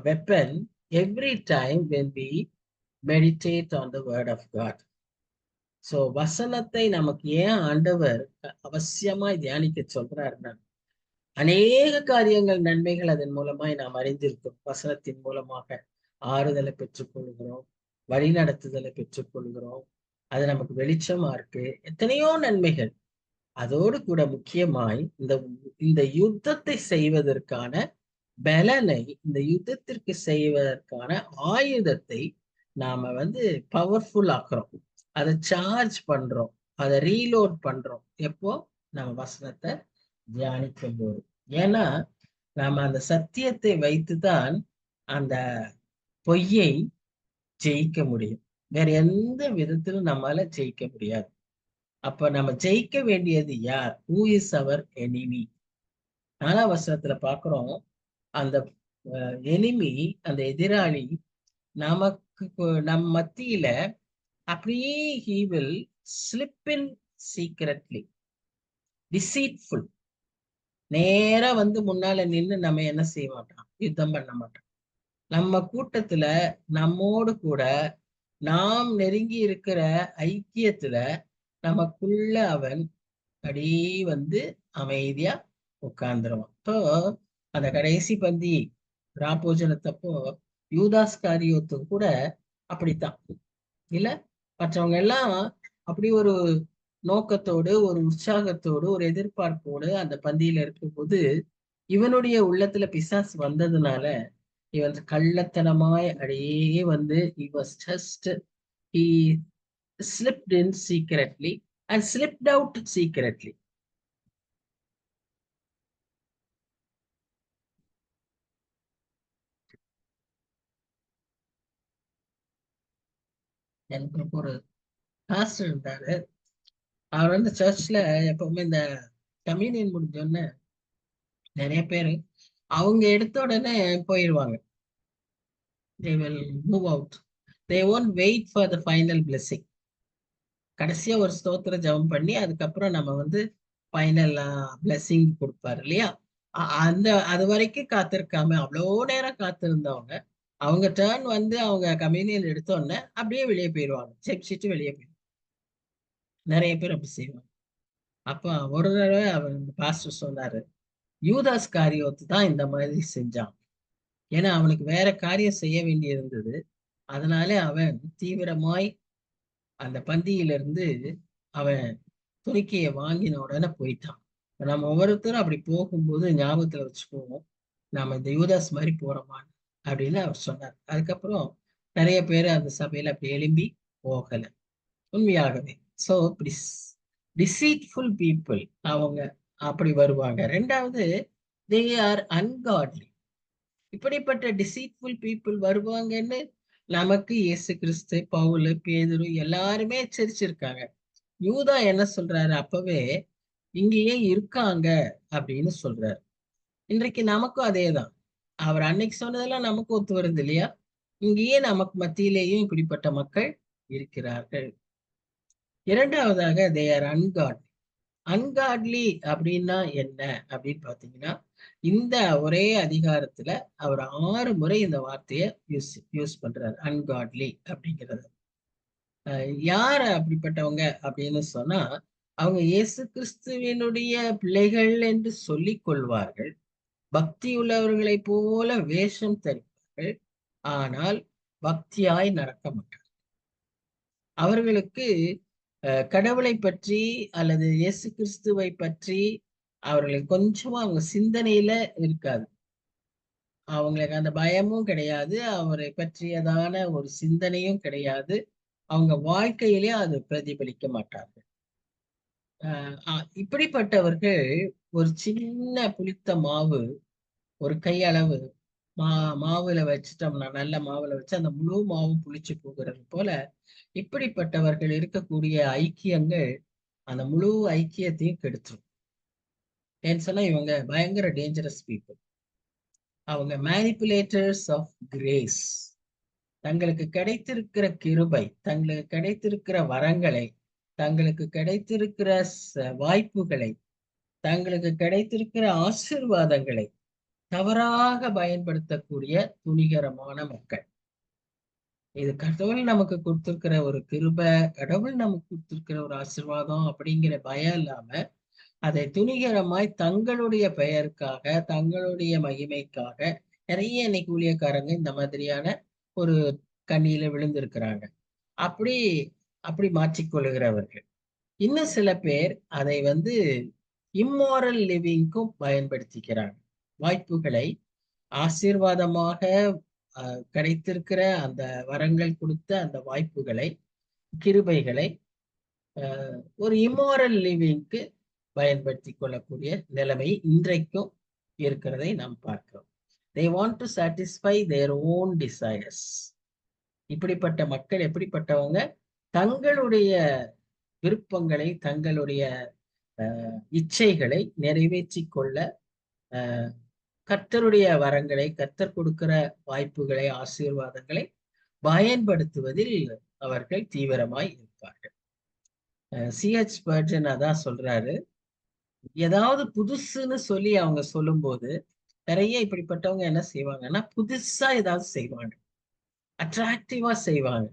weapon every time when we meditate on the word of God. So வசனத்தை நமக்கு ஏன் ஆண்டவர் அவசியமாய் தியானிக்க சொல்றாருன்னா, அநேக காரியங்கள் நன்மைகள் அதன் மூலமாய் நாம் அறிந்திருக்கிறோம். வசனத்தின் மூலமாக ஆறுதலை பெற்றுக்கொள்கிறோம், வழி நடத்துதலை பெற்றுக்கொள்கிறோம். அது நமக்கு வெளிச்சமா இருக்கு, எத்தனையோ நன்மைகள். அதோடு கூட முக்கியமாய் இந்த யுத்தத்தை செய்வதற்கான பலனை, இந்த யுத்தத்திற்கு செய்வதற்கான ஆயுதத்தை நாம வந்து பவர்ஃபுல் ஆக்குறோம், அதை சார்ஜ் பண்றோம், அதை ரீலோட் பண்றோம். எப்போ? நம்ம வசனத்தை தியானிக்கும் போது. ஏன்னா நாம அந்த சத்தியத்தை வைத்துதான் அந்த பொய்யை ஜெயிக்க முடியும். வேற எந்த விதத்திலும் நம்மளால ஜெயிக்க முடியாது. அப்ப நம்ம ஜெயிக்க வேண்டியது யார்? Who is our enemy? 4ஆம் வசனத்துல பாக்குறோம், அந்த எனிமி, அந்த எதிராளி நமக்கு நம் மத்தியில அப்படியே he will slip in secretly, deceitful. நேரா வந்து முன்னால நின்னு நம்ம என்ன செய்ய மாட்டான்? யுத்தம் பண்ண மாட்டான். நம்ம கூட்டத்துல நம்மோடு கூட நாம் நெருங்கி இருக்கிற ஐக்கியத்துல நமக்குள்ள அவன் அப்படியே வந்து அமைதியா உட்கார்ந்துருவான். இப்போ அந்த கடைசி பந்தி ராபோஜனத்தப்போ யூதாஸ் காரியோத்து கூட அப்படித்தான் இல்ல? மற்றவங்க எல்லாம் அப்படி ஒரு நோக்கத்தோடு, ஒரு உற்சாகத்தோடு, ஒரு எதிர்பார்ப்போடு அந்த பந்தியில இருக்கும்போது, இவனுடைய உள்ளத்துல பிசாசு வந்ததுனால இவன் கள்ளத்தனமாய் அப்படியே வந்து he was just he slipped in secretly and slipped out secretly. எனக்கு ஒரு பாஸ்டர் இருந்தாரு. அவர் வந்து சர்ச்ல எப்பவுமே இந்த கம்யூனியன் முடிஞ்சோடனே நிறைய பேரு அவங்க எடுத்த உடனே போயிடுவாங்க. they will move out, they won't wait for the final blessing. கடைசியா ஒரு ஸ்தோத்திர ஜெபம் பண்ணி அதுக்கப்புறம் நம்ம வந்து ஃபைனல் பிளெஸிங் கொடுப்பாரு இல்லையா? அந்த அது வரைக்கும் காத்திருக்காம அவ்வளோ நேரம் காத்திருந்தவங்க, அவங்க டேர்ன் வந்து அவங்க கம்யூனியன் எடுத்தோடனே அப்படியே வெளியே போயிடுவாங்க, ஜெபிச்சுட்டு வெளியே போயிடுவாங்க. நிறைய பேர் அப்படி செய்வாங்க. அப்ப ஒரு தடவை அவர் பாஸ்டர் சொன்னாரு, யூதாஸ் காரியோத்து தான் இந்த மாதிரி செஞ்சான். ஏன்னா அவனுக்கு வேற காரியம் செய்ய வேண்டி இருந்தது. அதனால அவன் தீவிரமாய் அந்த பந்தியிலிருந்து அவன் துணிக்கையை வாங்கின உடனே போயிட்டான். நம்ம ஒவ்வொருத்தரும் அப்படி போகும்போது ஞாபகத்துல வச்சுக்குவோம், நாம இந்த யூதாஸ் மாதிரி போறோமான்னு அப்படின்னு அவர் சொன்னார். அதுக்கப்புறம் நிறைய பேர் அந்த சபையில அப்படி எழும்பி போகல உண்மையாகவே. ஸோ டிசீட்ஃபுல் பீப்புள் அவங்க அப்படி வருவாங்க. ரெண்டாவது, தே ஆர் அன்காட்லி. இப்படிப்பட்ட டிசீட்ஃபுல் பீப்புள் வருவாங்கன்னு நமக்கு இயேசு கிறிஸ்து, பவுல், பேதுரு எல்லாருமே எச்சரிச்சிருக்காங்க. யூதா என்ன சொல்றாரு? அப்பவே இங்கேயே இருக்காங்க அப்படின்னு சொல்றாரு. இன்றைக்கு நமக்கும் அதேதான். அவர் அன்னைக்கு சொன்னதெல்லாம் நமக்கு ஒத்து வருது இல்லையா? இங்கேயே நமக்கு மத்தியிலேயும் இப்படிப்பட்ட மக்கள் இருக்கிறார்கள். இரண்டாவதாக, தே ஆர் அன்காட்லி. அன்காட்லி அப்படின்னா என்ன அப்படின்னு பாத்தீங்கன்னா, இந்த ஒரே அதிகாரத்துல அவர் 6 முறை இந்த வார்த்தையை யூஸ் பண்றாரு, அன்காட்லி அப்படிங்கிறது. யார் அப்படிப்பட்டவங்க அப்படின்னு சொன்னா, அவங்க இயேசு கிறிஸ்துவினுடைய பிள்ளைகள் என்று சொல்லிக் கொள்வார்கள், பக்தி உள்ளவர்களை போல வேஷம் தரிப்பார்கள், ஆனால் பக்தியாய் நடக்க மாட்டார். அவர்களுக்கு கடவுளை பற்றி அல்லது இயேசு கிறிஸ்துவை பற்றி அவர்களுக்கு கொஞ்சமா அவங்க சிந்தனையில இருக்காது. அவங்களுக்கு அந்த பயமும் கிடையாது, அவரை பற்றியதான ஒரு சிந்தனையும் கிடையாது. அவங்க வாழ்க்கையிலே அது பிரதிபலிக்க மாட்டார்கள். இப்படிப்பட்டவர்கள் ஒரு சின்ன புளித்த மாவு, ஒரு கையளவு மாவுல வச்சுட்டோம்னா, நல்ல மாவுல வச்சு அந்த முழு மாவும் புளிச்சு போகிறது போல, இப்படிப்பட்டவர்கள் இருக்கக்கூடிய ஐக்கியங்கள் அந்த முழு ஐக்கியத்தையும் கெடுத்துரும். ஏன்னு சொன்னா இவங்க பயங்கர டேஞ்சரஸ் பீப்புள். அவங்க மேனிப்புலேட்டர்ஸ் ஆஃப் கிரேஸ். தங்களுக்கு கிடைத்திருக்கிற கிருபை, தங்களுக்கு கிடைத்திருக்கிற வரங்களை, தங்களுக்கு கிடைத்திருக்கிற வாய்ப்புகளை, தங்களுக்கு கிடைத்திருக்கிற ஆசீர்வாதங்களை தவறாக பயன்படுத்தக்கூடிய துணிகரமான மக்கள். இது கடவுள் நமக்கு கொடுத்திருக்கிற ஒரு கிருபை, கடவுள் நமக்கு கொடுத்திருக்கிற ஒரு ஆசீர்வாதம் அப்படிங்கிற பயம் இல்லாம அதை துணிகரமாய் தங்களுடைய பெயருக்காக, தங்களுடைய மகிமைக்காக நிறைய இன்னைக்கு ஊழியக்காரங்க இந்த மாதிரியான ஒரு கண்ணியில விழுந்திருக்கிறாங்க. அப்படி அப்படி மாற்றிக்கொள்கிறவர்கள். இன்னும் சில பேர் அதை இம்மாரல் லிவிங்க்கும் பயன்படுத்திக்கிறாங்க. வாய்ப்புகளை ஆசீர்வாதமாக கிடைத்திருக்கிற அந்த வரங்கள் கொடுத்த அந்த வாய்ப்புகளை, கிருபைகளை ஒரு இம்மாரல் லிவிங்க்கு பயன்படுத்தி கொள்ளக்கூடிய நிலைமை இன்றைக்கும் இருக்கிறதை நாம் பார்க்கிறோம். They want to satisfy their own desires. இப்படிப்பட்ட மக்கள் எப்படிப்பட்டவங்க? தங்களுடைய விருப்பங்களை, தங்களுடைய இச்சைகளை நிறைவேற்றி கொள்ள கர்த்தருடைய வரங்களை, கர்த்தர் கொடுக்கிற வாய்ப்புகளை, ஆசீர்வாதங்களை பயன்படுத்துவதில் அவர்கள் தீவிரமாய் இருப்பார்கள். C.H. Spurgeon அதான் சொல்றாரு, ஏதாவது புதுசுன்னு சொல்லி அவங்க சொல்லும்போது நிறைய இப்படிப்பட்டவங்க என்ன செய்வாங்கன்னா, புதுசா ஏதாவது செய்வாங்க, அட்ராக்டிவா செய்வாங்க.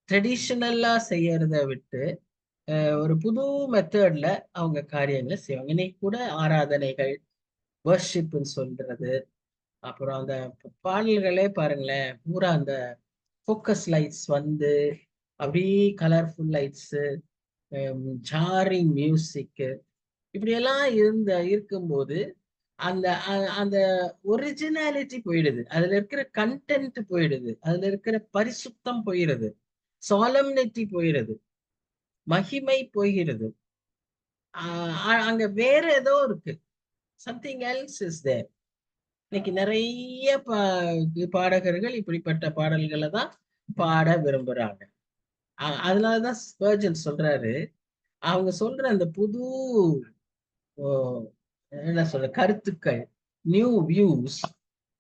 ட்ரெடிஷனலா செய்யறத விட்டு ஒரு புது மெத்தட்ல அவங்க காரியங்களை செய்வாங்க. இன்னைக்கு கூட ஆராதனைகள், வர்ஷிப்னு சொல்றது, அப்புறம் அந்த பாடல்களே பாருங்களேன், பூரா அந்த ஃபோக்கஸ் லைட்ஸ் அப்படியே கலர்ஃபுல் லைட்ஸ், ஜாரிங் மியூசிக், இப்படியெல்லாம் இருக்கும்போது அந்த அந்த ஒரிஜினாலிட்டி போயிடுது, அதுல இருக்கிற கண்டென்ட் போயிடுது, அதுல இருக்கிற பரிசுத்தம் போயிடுது, சாலம்னிட்டி போயிடுது, மகிமை போகிறது. அங்க வேற ஏதோ இருக்கு, சம்திங் எல்ஸ் இஸ் தேர். இன்னைக்கு நிறைய பாடகர்கள் இப்படிப்பட்ட பாடல்களை தான் பாட விரும்புறாங்க. அதனாலதான் ஸ்பர்ஜன் சொல்றாரு, அவங்க சொல்ற அந்த புது என்ன சொல்ற கருத்துக்கள், new views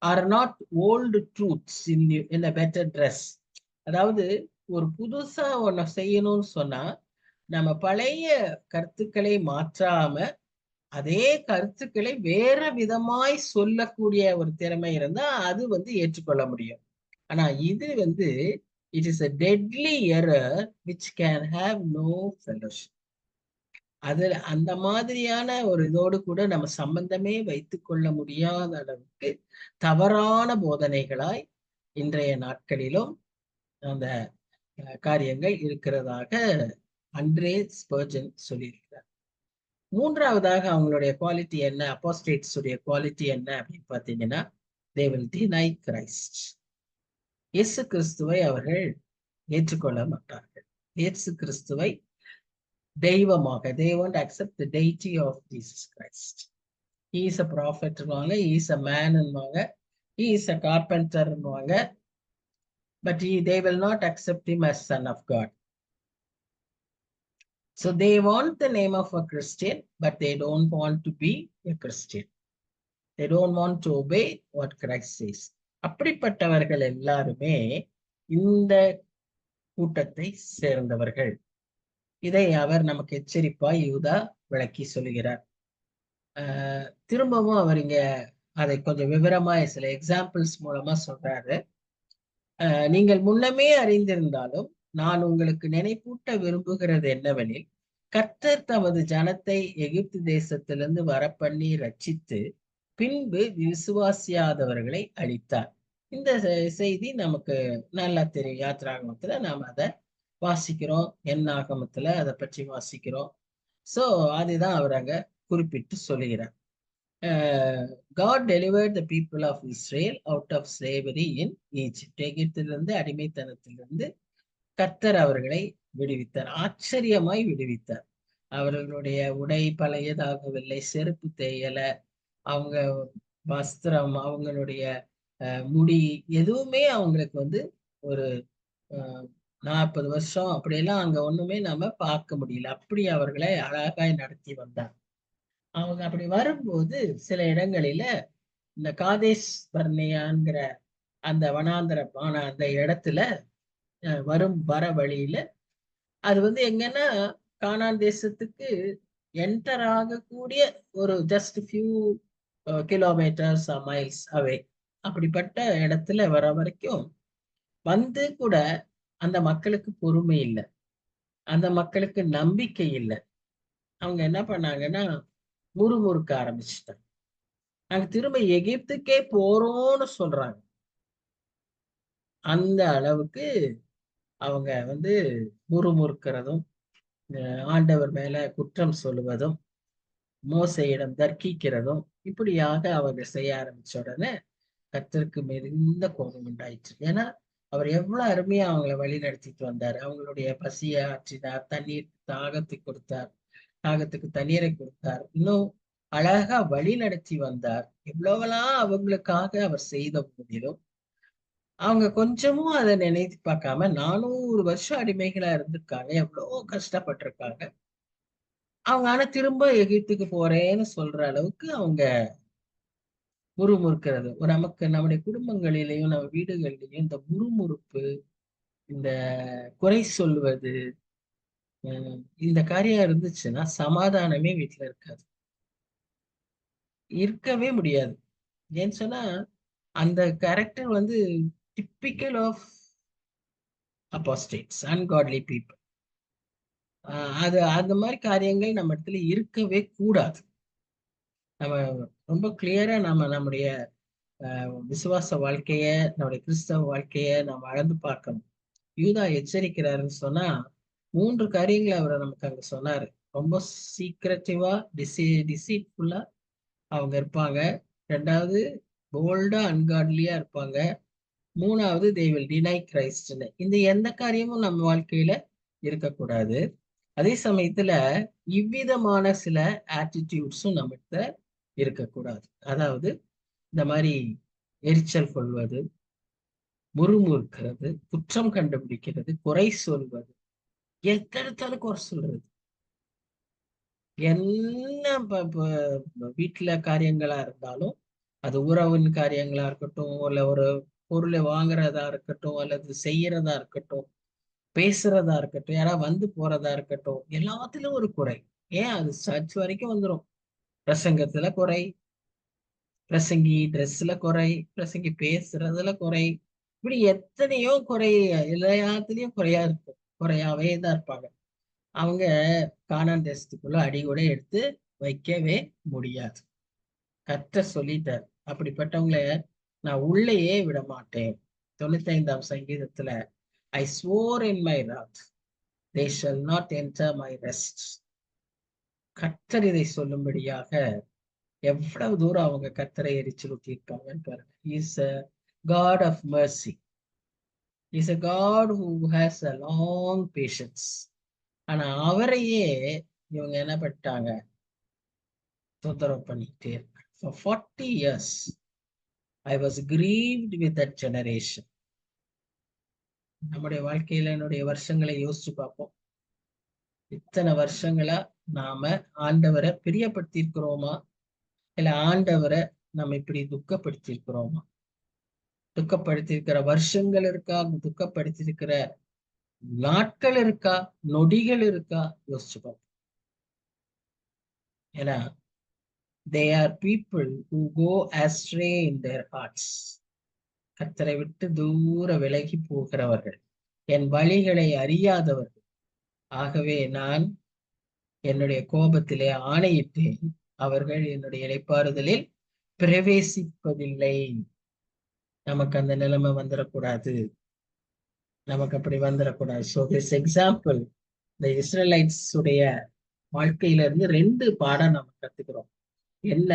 are not old truths in a better dress. அதாவது ஒரு புதுசா ஒன்ன செய்யணும்னு சொன்னா நம்ம பழைய கருத்துக்களை மாற்றாம அதே கருத்துக்களை வேற விதமாய் சொல்லக்கூடிய ஒரு திறமை இருந்தா அது ஏற்றுக்கொள்ள முடியும். ஆனா இது it is a deadly error which can have no fellowship. அது அந்த மாதிரியான ஒரு இதோடு கூட நம்ம சம்பந்தமே வைத்துக் கொள்ள முடியாத அளவுக்கு தவறான போதனைகளாய் இன்றைய நாட்களிலும் அந்த காரியங்கள் இருக்கிறதாக அன்றே ஸ்பர்ஜன் சொல்லியிருக்கிறார். மூன்றாவதாக அவங்களுடைய குவாலிட்டி என்ன, அப்போஸ்டேட்ஸ் உடைய குவாலிட்டி என்ன அப்படின்னு பார்த்தீங்கன்னா, they will deny Christ. இயேசு கிறிஸ்துவை அவர்கள் ஏற்றுக்கொள்ள மாட்டார்கள். இயேசு கிறிஸ்துவை தெய்வமாக, they won't accept the deity of Jesus Christ. He is a prophet, he is a man, he is a carpenter, but they will not accept him as son of God. So they want the name of a Christian, but they don't want to be a Christian. They don't want to obey what Christ says. அப்படிப்பட்டவர்கள் எல்லாருமே இந்த கூட்டத்தை சேர்ந்தவர்கள். இதை அவர் நமக்கு எச்சரிப்பாய் யூதா விளக்கி சொல்லுகிறார். திரும்பவும் அவர் இங்க அதை கொஞ்சம் விவரமா சில எக்ஸாம்பிள்ஸ் மூலமா சொல்றாரு. நீங்கள் முன்னமே அறிந்திருந்தாலும் நான் உங்களுக்கு நினைப்பூட்ட விரும்புகிறது என்னவெனில், கர்த்தர் தமது ஜனத்தை எகிப்து தேசத்திலிருந்து வரப்பண்ணி ரட்சித்து பின்பு விசுவாசியாதவர்களை அழித்தார். இந்த செய்தி நமக்கு நல்லா தெரியும். யாத்ராகமத்துல நாம அதை வாசிக்கிறோம், எண்ணாகமத்துல அதை பற்றி வாசிக்கிறோம். சோ அதுதான் அவர் அங்க குறிப்பிட்டு சொல்லுகிறார். God delivered the people of Israel out of slavery in Egypt. எகிப்திலிருந்து, அடிமைத்தனத்திலிருந்து கர்த்தர் அவர்களை விடுவித்தார். ஆச்சரியமாய் விடுவித்தார். அவர்களுடைய உடை பழையதாகவில்லை, செருப்பு தேயல, அவங்க வஸ்திரம், அவங்களுடைய முடி, எதுவுமே அவங்களுக்கு ஒரு 40 வருஷம் அப்படியெல்லாம் அங்க ஒண்ணுமே நாம பார்க்க முடியல. அப்படி அவர்களை அழகாய் நடத்தி வந்தார். அவங்க அப்படி வரும்போது சில இடங்களில இந்த காதேஸ் பர்னேயாங்கிற அந்த வனாந்தரமான அந்த இடத்துல வர வழியில அது எங்கன்னா கானான் தேசத்துக்கு என்டர் ஆகக்கூடிய ஒரு ஜஸ்ட் ஃபியூ கிலோமீட்டர்ஸ் மைல்ஸ் அவே, அப்படிப்பட்ட இடத்துல வர வரைக்கும் கூட அந்த மக்களுக்கு பொறுமை இல்லை, அந்த மக்களுக்கு நம்பிக்கை இல்லை. அவங்க என்ன பண்ணாங்கன்னா முறுமுறுக்க ஆரம்பிச்சுட்டாங்க. நாங்க திரும்ப எகிப்துக்கே போறோம்னு சொல்றாங்க. அந்த அளவுக்கு அவங்க முறுமுறுக்கிறதும், ஆண்டவர் மேல குற்றம் சொல்லுவதும், மோசையிடம் தர்க்கிக்கிறதும், இப்படியாக அவங்க செய்ய ஆரம்பிச்ச உடனே கர்த்தருக்கு மிகுந்த கோபம் உண்டாயிற்று. ஏன்னா அவர் எவ்வளவு அருமையா அவங்களை வழி நடத்திட்டு வந்தார். அவங்களுடைய பசியை ஆற்றினார், தண்ணீர் தாகத்துக்கு கொடுத்தார், தாகத்துக்கு தண்ணீரை கொடுத்தார், இன்னும் அழகா வழி நடத்தி வந்தார். எவ்வளவெல்லாம் அவங்களுக்காக அவர் செய்த போதிலும் அவங்க கொஞ்சமும் அதை நினைத்து பார்க்காம 400 வருஷம் அடிமைகளா இருந்திருக்காங்க, எவ்வளவோ கஷ்டப்பட்டிருக்காங்க. அவங்க ஆனா திரும்ப எகிப்துக்கு போறேன்னு சொல்ற அளவுக்கு அவங்க முறுமுறுக்கிறது. நமக்கு நம்முடைய குடும்பங்களிலையும் நம்ம வீடுகளிலையும் இந்த முறுமுறுப்பு, இந்த குறை சொல்வது, இந்த காரியம் இருந்துச்சுன்னா சமாதானமே வீட்டுல இருக்காது, இருக்கவே முடியாது. ஏன்னு சொன்னா அந்த character typical of apostates, ungodly people. அது அந்த மாதிரி காரியங்கள் நம்ம இடத்துல இருக்கவே கூடாது. நம்ம ரொம்ப கிளியரா நம்முடைய விசுவாச வாழ்க்கைய, நம்முடைய கிறிஸ்தவ வாழ்க்கைய நம்ம அளந்து பார்க்கணும். யூதா எச்சரிக்கிறாருன்னு சொன்னா 3 காரியங்களை அவரை நமக்கு அங்க சொன்னாரு. ரொம்ப சீக்ரெட்டிவா, டிசீட்ஃபுல்லா அவங்க இருப்பாங்க. 2வது போல்டா அன்காட்லியா இருப்பாங்க. 3வது they will deny Christன்னு. இந்த எந்த காரியமும் நம்ம வாழ்க்கையில இருக்கக்கூடாது. அதே சமயத்துல இவ்விதமான சில ஆட்டிடியூட்ஸும் நம்மகிட்ட இருக்கக்கூடாது. அதாவது இந்த மாதிரி எரிச்சல் கொள்வது, முறுமுறுக்கிறது, குற்றம் கண்டுபிடிக்கிறது, குறை சொல்வது, எத்தெடுத்தாலும் குறை சொல்றது, என்ன வீட்டுல காரியங்களா இருந்தாலும், அது உறவின் காரியங்களா இருக்கட்டும், இல்ல ஒரு பொருளை வாங்குறதா இருக்கட்டும், அல்லது செய்யறதா இருக்கட்டும், பேசுறதா இருக்கட்டும், யாராவது போறதா இருக்கட்டும், எல்லாத்திலும் ஒரு குறை. ஏன் அது சர்ச் வரைக்கும் வந்துடும். பிரசங்கத்துல குறை, பிரசங்கி ட்ரெஸ்ல குறை, பிரசங்கி பேசுறதுல குறை, இப்படி எத்தனையோ குறை, எல்லாத்துலயும் குறையா இருக்கும், குறையாவே தான் இருப்பாங்க. அவங்க கானான் தேசத்துக்குள்ள அடி கூட எடுத்து வைக்கவே முடியாது. கர்த்தர் சொல்லிட்டார், அப்படிப்பட்டவங்களை நான் உள்ளேயே விட மாட்டேன். 95ஆம் சங்கீதத்துல I swore in my wrath, they shall not enter my rest. கர்த்தர் இதை சொல்லும்படியாக எவ்வளவு தூரம் அவங்க கர்த்தரை எரிச்சல் ஊட்டியிருக்காங்கன்னு பாருங்க. Is a God of mercy. Is a God who has a long patience. ஆனா அவரையே இவங்க என்ன பண்ணிட்டாங்க, தொந்தரவு பண்ணிட்டே இருக்காங்க. For 40 years I was grieved with that generation. நம்முடைய வாழ்க்கையில என்னுடைய வருஷங்களை யோசிச்சு பார்ப்போம். இத்தனை வருஷங்களா நாம ஆண்டவரை பிரியப்படுத்தி இருக்கிறோமா, இல்ல ஆண்டவரை நம்ம இப்படி துக்கப்படுத்தி இருக்கிறோமா? துக்கப்படுத்திருக்கிற வருஷங்கள் இருக்கா, துக்கப்படுத்திருக்கிற நாட்கள் இருக்கா, நொடிகள் இருக்கா? யோசிச்சு பார்ப்போம். ஏன்னா they are people who go astray in their hearts. கர்த்தரை விட்டு தூர விலகி போகிறவர்கள், என் வழிகளை அறியாதவர்கள். ஆகவே நான் என்னுடைய கோபத்திலே ஆணையிட்டேன், அவர்கள் என்னுடைய இளைப்பாறுதலில் பிரவேசிப்பதில்லை. நமக்கு அந்த நிலைமை வந்துடக்கூடாது. நமக்கு அப்படி வந்துடக்கூடாது. ஸோ திஸ் எக்ஸாம்பிள் இந்த இஸ்ரேலைட்ஸ் உடைய வாழ்க்கையில இருந்து 2 பாடம் நம்ம கத்துக்கிறோம். என்ன?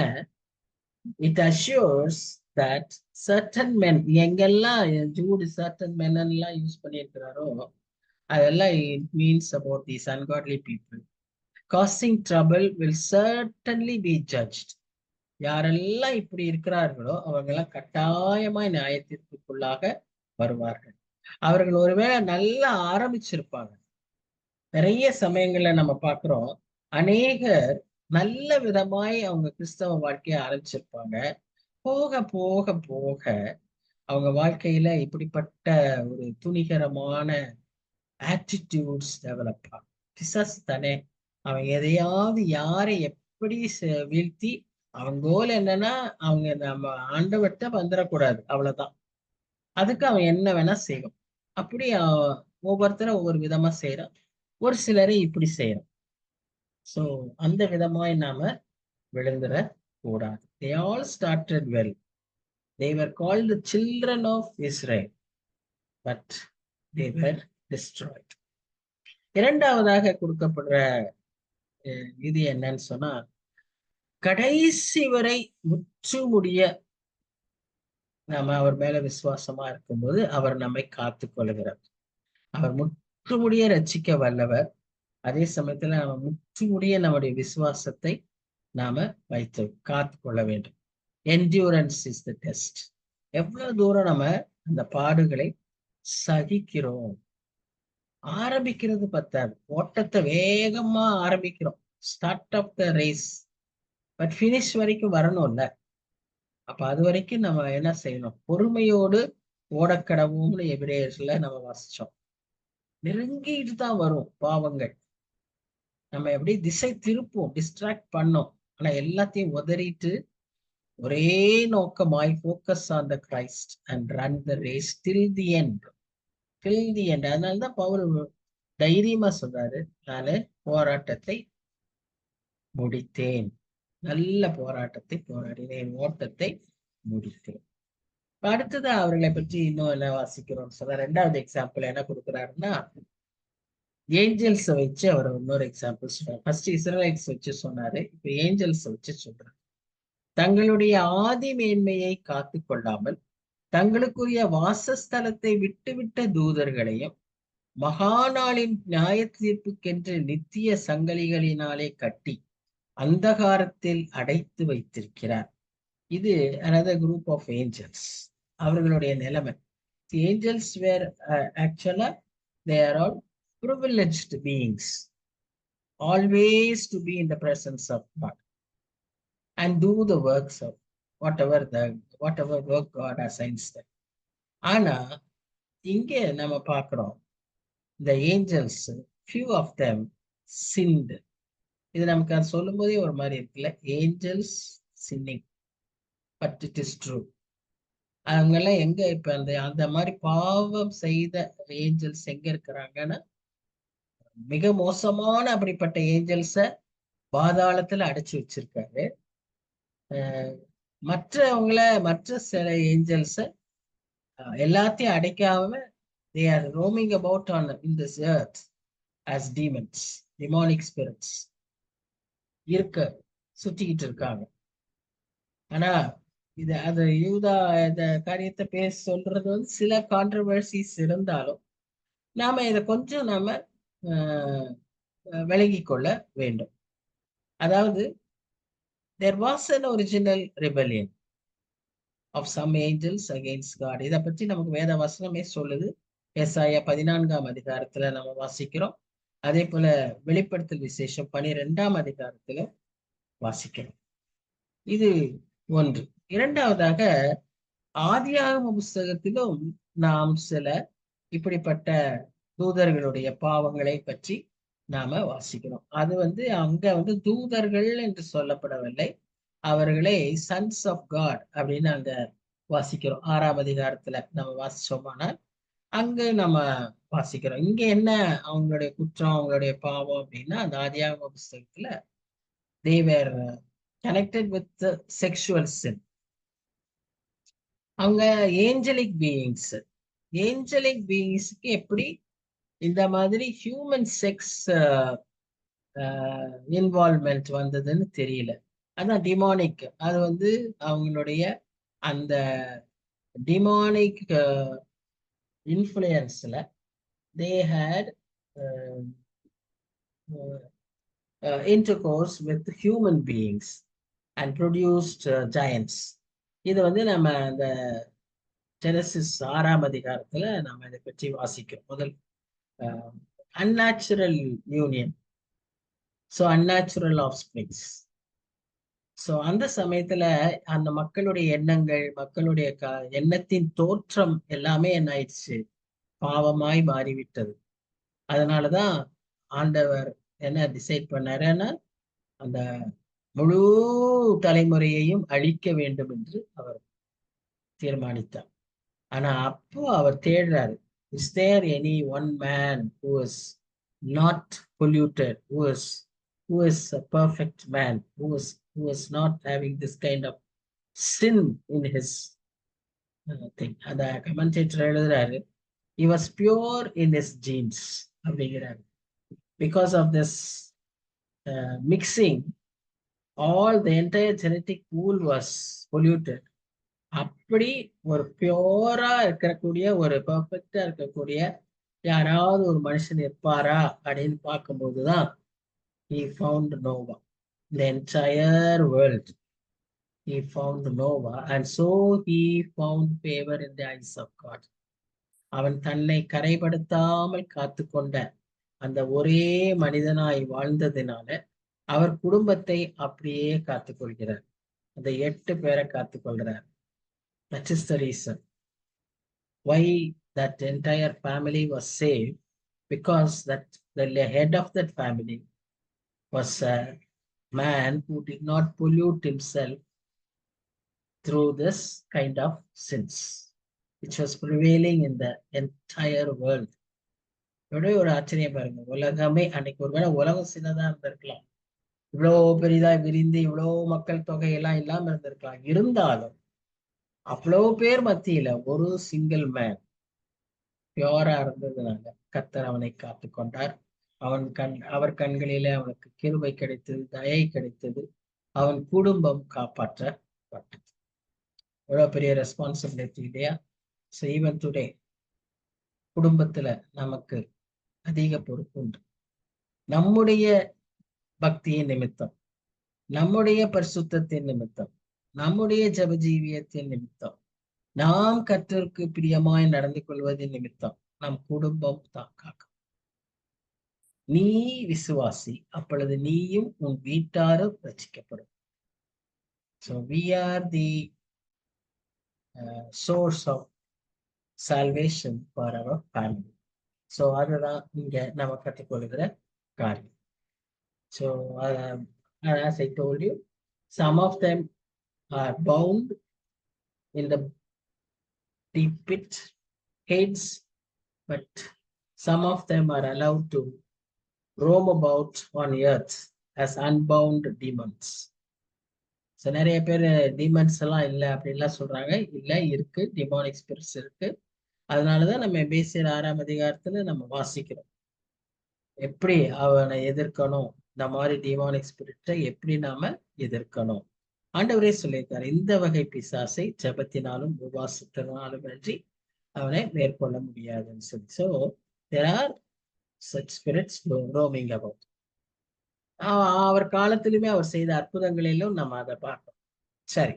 It assures that certain men, எங்கெல்லாம் ஜூடு சர்டன் மென் எல்லாம் யூஸ் பண்ணியிருக்கிறாரோ அதெல்லாம் it means about these ungodly people. Causing trouble will certainly be judged. யாரெல்லாம் இப்படி இருக்கிறார்களோ அவங்க எல்லாம் கட்டாயமாய் நியாயத்திற்குள்ளாக வருவார்கள். அவர்கள் ஒருவேளை நல்லா ஆரம்பிச்சிருப்பாங்க. நிறைய சமயங்கள்ல நம்ம பார்க்கிறோம், அநேகர் நல்ல விதமாய் அவங்க கிறிஸ்தவ வாழ்க்கையை ஆரம்பிச்சிருப்பாங்க. போக போக போக அவங்க வாழ்க்கையில இப்படிப்பட்ட ஒரு துணிகரமான ஆட்டிடியூட்ஸ் டெவலப் ஆகும். பிசாசு தானே, அவன் எதையாவது யாரை எப்படி வீழ்த்தி, அவன் கோல் என்னன்னா அவங்க நம்ம ஆண்டவர்கிட்ட வந்துடக்கூடாது, அவ்வளவுதான். அதுக்கு அவன் என்ன வேணா செய்வான். அப்படி ஒவ்வொருத்தரும் ஒவ்வொரு விதமா செய்யறான். ஒரு சிலரை இப்படி செய்யறான். சோ அந்த விதமாய் நாம விழுந்துட கூடாது. They all started well. They were called the children of Israel, but they were destroyed. இரண்டாவதாக கொடுக்கப்படுற இது என்னன்னு சொன்னா, கடைசி வரை முற்று முடிய நாம அவர் மேல விசுவாசமா இருக்கும்போது அவர் நம்மை காத்து கொள்கிறார். அவர் முற்று முடிய ரட்சிக்க வல்லவர். அதே சமயத்துல நம்ம முற்று முடிய நம்முடைய விசுவாசத்தை நாம வைத்து காத்து கொள்ள வேண்டும். Endurance is the test. எவ்வளவு தூரம் நம்ம அந்த பாடுகளை சகிக்கிறோம். ஆரம்பிக்கிறது பத்தாது, ஓட்டத்தை வேகமா ஆரம்பிக்கிறோம், start of the race, but finish வரைக்கும் வரணும்ல. அப்ப அது வரைக்கும் நம்ம என்ன செய்யணும்? பொறுமையோடு ஓடக்கடவும்னு எபிரேயர்ஸ்ல நம்ம வாசிச்சோம். நெருங்கிட்டு தான் வரும் பாவங்கள். நம்ம எப்படி திசை திருப்போம், டிஸ்ட்ராக்ட் பண்ணோம். ஆனா எல்லாத்தையும் உதறிட்டு ஒரே நோக்கமாய் focus on the Christ and run the race till the end. Till the end. அதனாலதான் பவுல் தைரியமா சொல்றாரு, நானு போராட்டத்தை முடித்தேன், நல்ல போராட்டத்தை போராடினேன், ஓட்டத்தை முடித்தேன். அடுத்தது அவர்களை பற்றி இன்னும் என்ன வாசிக்கிறோம் சொல்ல, 2வது எக்ஸாம்பிள் என்ன கொடுக்குறாருன்னா, ஏஞ்சல்ஸ் வச்சு அவர் இன்னொரு எக்ஸாம்பிள் சொல்றாரு. ஃபர்ஸ்ட் இஸ்ரேலைட்ஸ் வச்சு சொன்னாரு, இப்ப ஏஞ்சல்ஸ் வச்சு சொல்றாரு. தங்களுடைய ஆதி மேன்மையை காத்து கொள்ளாமல் தங்களுக்குரிய வாசஸ்தலத்தை விட்டுவிட்ட தூதர்களையும் மகாநாளின் நியாய தீர்ப்புக்கென்று நித்திய சங்கலிகளினாலே கட்டி அந்தகாரத்தில் அடைத்து வைத்திருக்கிறார். இது another group of angels. அவர்களுடைய நிலைமை. The angels were actually they are all privileged beings, always to be in the presence of God and do the works of whatever work God assigns them. ஆனா இங்கே நம்ம பார்க்கிறோம், the angels, few of them sinned. இது நமக்கு அது சொல்லும் போதே ஒரு மாதிரி இருக்குல்ல, Angeles sinning, but it is true. அவங்க எல்லாம் எங்க இப்ப அந்த மாதிரி பாவம் செய்த ஏஞ்சல்ஸ் எங்க இருக்கிறாங்கன்னா, மிக மோசமான அப்படிப்பட்ட ஏஞ்சல்ஸ பாதாளத்துல அடைச்சு வச்சிருக்காரு. மற்ற சில ஏஞ்சல்ஸ எல்லாத்தையும் அடைக்காம they are roaming about in this earth as demons, demonic spirits சுத்திக்கிட்டு இருக்காங்க. ஆனா அது யூதா இந்த காரியத்தை சொல்றது சில கான்ட்ரவர்சிஸ் இருந்தாலும் நாம இதை கொஞ்சம் நாம விலகி கொள்ள வேண்டும். அதாவது there was an original rebellion of some angels against God. இதை பற்றி நமக்கு வேத வசனமே சொல்லுது. ஏசாயா 14ஆம் அதிகாரத்துல நம்ம வாசிக்கிறோம். அதே போல வெளிப்படுத்தல் விசேஷம் 12ஆம் அதிகாரத்துல வாசிக்கிறோம். இது ஒன்று. இரண்டாவதாக ஆதியாகம புஸ்தகத்திலும் நாம் சில இப்படிப்பட்ட தூதர்களுடைய பாவங்களை பற்றி நாம வாசிக்கிறோம். அது அங்க தூதர்கள் என்று சொல்லப்படவில்லை, அவர்களை சன்ஸ் ஆஃப் காட் அப்படின்னு அங்க வாசிக்கிறோம். 6ஆம் அதிகாரத்துல நம்ம வாசிச்சோமானால் அங்க நம்ம வாசிக்கிறோம். இங்க என்ன அவங்களுடைய குற்றம், அவங்களுடைய பாவம் அப்படின்னா, அந்த ஆதியாகம புஸ்தகத்துல they were connected with the sexual sin. அவங்க ஏஞ்சலிக் பீயிங்ஸ். ஏஞ்சலிக் பீயிங்ஸ்க்கு எப்படி இந்த மாதிரி ஹியூமன் செக்ஸ் இன்வால்வ்மெண்ட் வந்ததுன்னு தெரியல. அதான் டிமானிக். அது வந்து அவங்களுடைய அந்த டிமானிக் இன்ஃப்ளூயன்ஸ்ல they had intercourse with human beings and produced giants. இது வந்து நம்ம அந்த ஜெனசிஸ் 6ஆம் அதிகாரத்துல நம்ம இதை பற்றி வாசிக்கிறோம். முதல் unnatural union, so unnatural offsprings. So அந்த சமயத்துல அந்த மக்களுடைய எண்ணங்கள், மக்களுடைய எண்ணத்தின் தோற்றம் எல்லாமே என்ன ஆயிடுச்சு, பாவமாய் மாறிவிட்டது. அதனாலதான் ஆண்டவர் என்ன டிசைட் பண்ணாருன்னா அந்த முழு தலைமுறையையும் அழிக்க வேண்டும் என்று அவர் தீர்மானித்தார். ஆனா அப்போ அவர் தேடுறாரு, is there any one man who is not polluted, who is a perfect man, who is not having this kind of sin in his thing. அந்த கமெண்டேட்டர் எழுதுறாரு, he was pure in his genes அப்படிங்கிறாரு. Because of this mixing, all the entire genetic pool was polluted. அப்படி ஒரு பியூரா இருக்கக்கூடிய, ஒரு பெர்ஃபெக்டா இருக்கக்கூடிய யாராவது ஒரு மனுஷன் இருப்பாரா அப்படின்னு பார்க்கும்போதுதான் he found Noah. The entire world he found Noah, and so he found favor in the eyes of God. அவன் தன்னை கரைப்படுத்தாமல் காத்து கொண்ட அந்த ஒரே மனிதனாய் வாழ்ந்ததினால அவர் குடும்பத்தை அப்படியே காத்துக்கொள்கிறார். அந்த 8 பேரை காத்துக்கொள்கிறார். That is the reason why that entire family was saved, because that the head of that family was a man who did not pollute himself through this kind of sins which was prevailing in the entire world. எவ்வளவு ஒரு ஆச்சரியம் பாருங்க. உலகமே அன்னைக்கு ஒருவேளை உலகம் சின்னதா இருந்திருக்கலாம், இவ்வளோ பெரிதா விரிந்து இவ்வளோ மக்கள் தொகை எல்லாம் இல்லாம இருந்திருக்கலாம். இருந்தாலும் அவ்வளவு பேர் மத்தியில ஒரு சிங்கிள் மேன் பியோரா இருந்ததுனால கர்த்தர் அவனை காத்து கொண்டார். அவர் கண்களிலே அவனுக்கு கிருபை கிடைத்தது, தயை கிடைத்தது. அவன் குடும்பம் காப்பாற்றப்பட்டது. எவ்வளவு பெரிய ரெஸ்பான்சிபிலிட்டி இல்லையா? ஸோ ஈவன் டுடே குடும்பத்துல நமக்கு அதிக பொறுப்பு உண்டு. நம்முடைய பக்தியின் நிமித்தம், நம்முடைய பரிசுத்தத்தின் நிமித்தம், நம்முடைய ஜபஜீவியத்தின் நிமித்தம், நாம் கர்த்தருக்கு பிரியமாய் நடந்து கொள்வதின் நிமித்தம் நம் குடும்பம் தான் காக்கும். நீ விசுவாசி, அப்பொழுது நீயும் உன் வீட்டாரும் ரட்சிக்கப்படும். So we are the source of salvation for our family. So அதுதான் இங்க நம்ம கற்றுக்கொள்கிற காரியம். So as I told you, some of them are bound in the deep pit Hades, but some of them are allowed to roam about on earth as unbound demons. So நிறைய பேர் demons எல்லாம் இல்லை அப்படின்லாம் சொல்றாங்க. இல்லை, இருக்கு, demonic spirits இருக்கு. அதனாலதான் நம்ம எபேசியர் 6ஆம் அதிகாரத்துல நம்ம வாசிக்கிறோம் எப்படி அவனை எதிர்க்கணும், இந்த மாதிரி டிமானிக் ஸ்பிரிட்டை எப்படி நாம எதிர்க்கணும். ஆண்டவரே சொல்லியிருக்காரு, இந்த வகை பிசாசை ஜெபத்தினாலும் உபவாசத்தினாலும் அன்றி அவனை மேற்கொள்ள முடியாதுன்னு சொல்லி. So there are such spirits roaming about. அவர் காலத்திலுமே அவர் செய்த அற்புதங்களிலும் நம்ம அதை பார்ப்போம். சரி,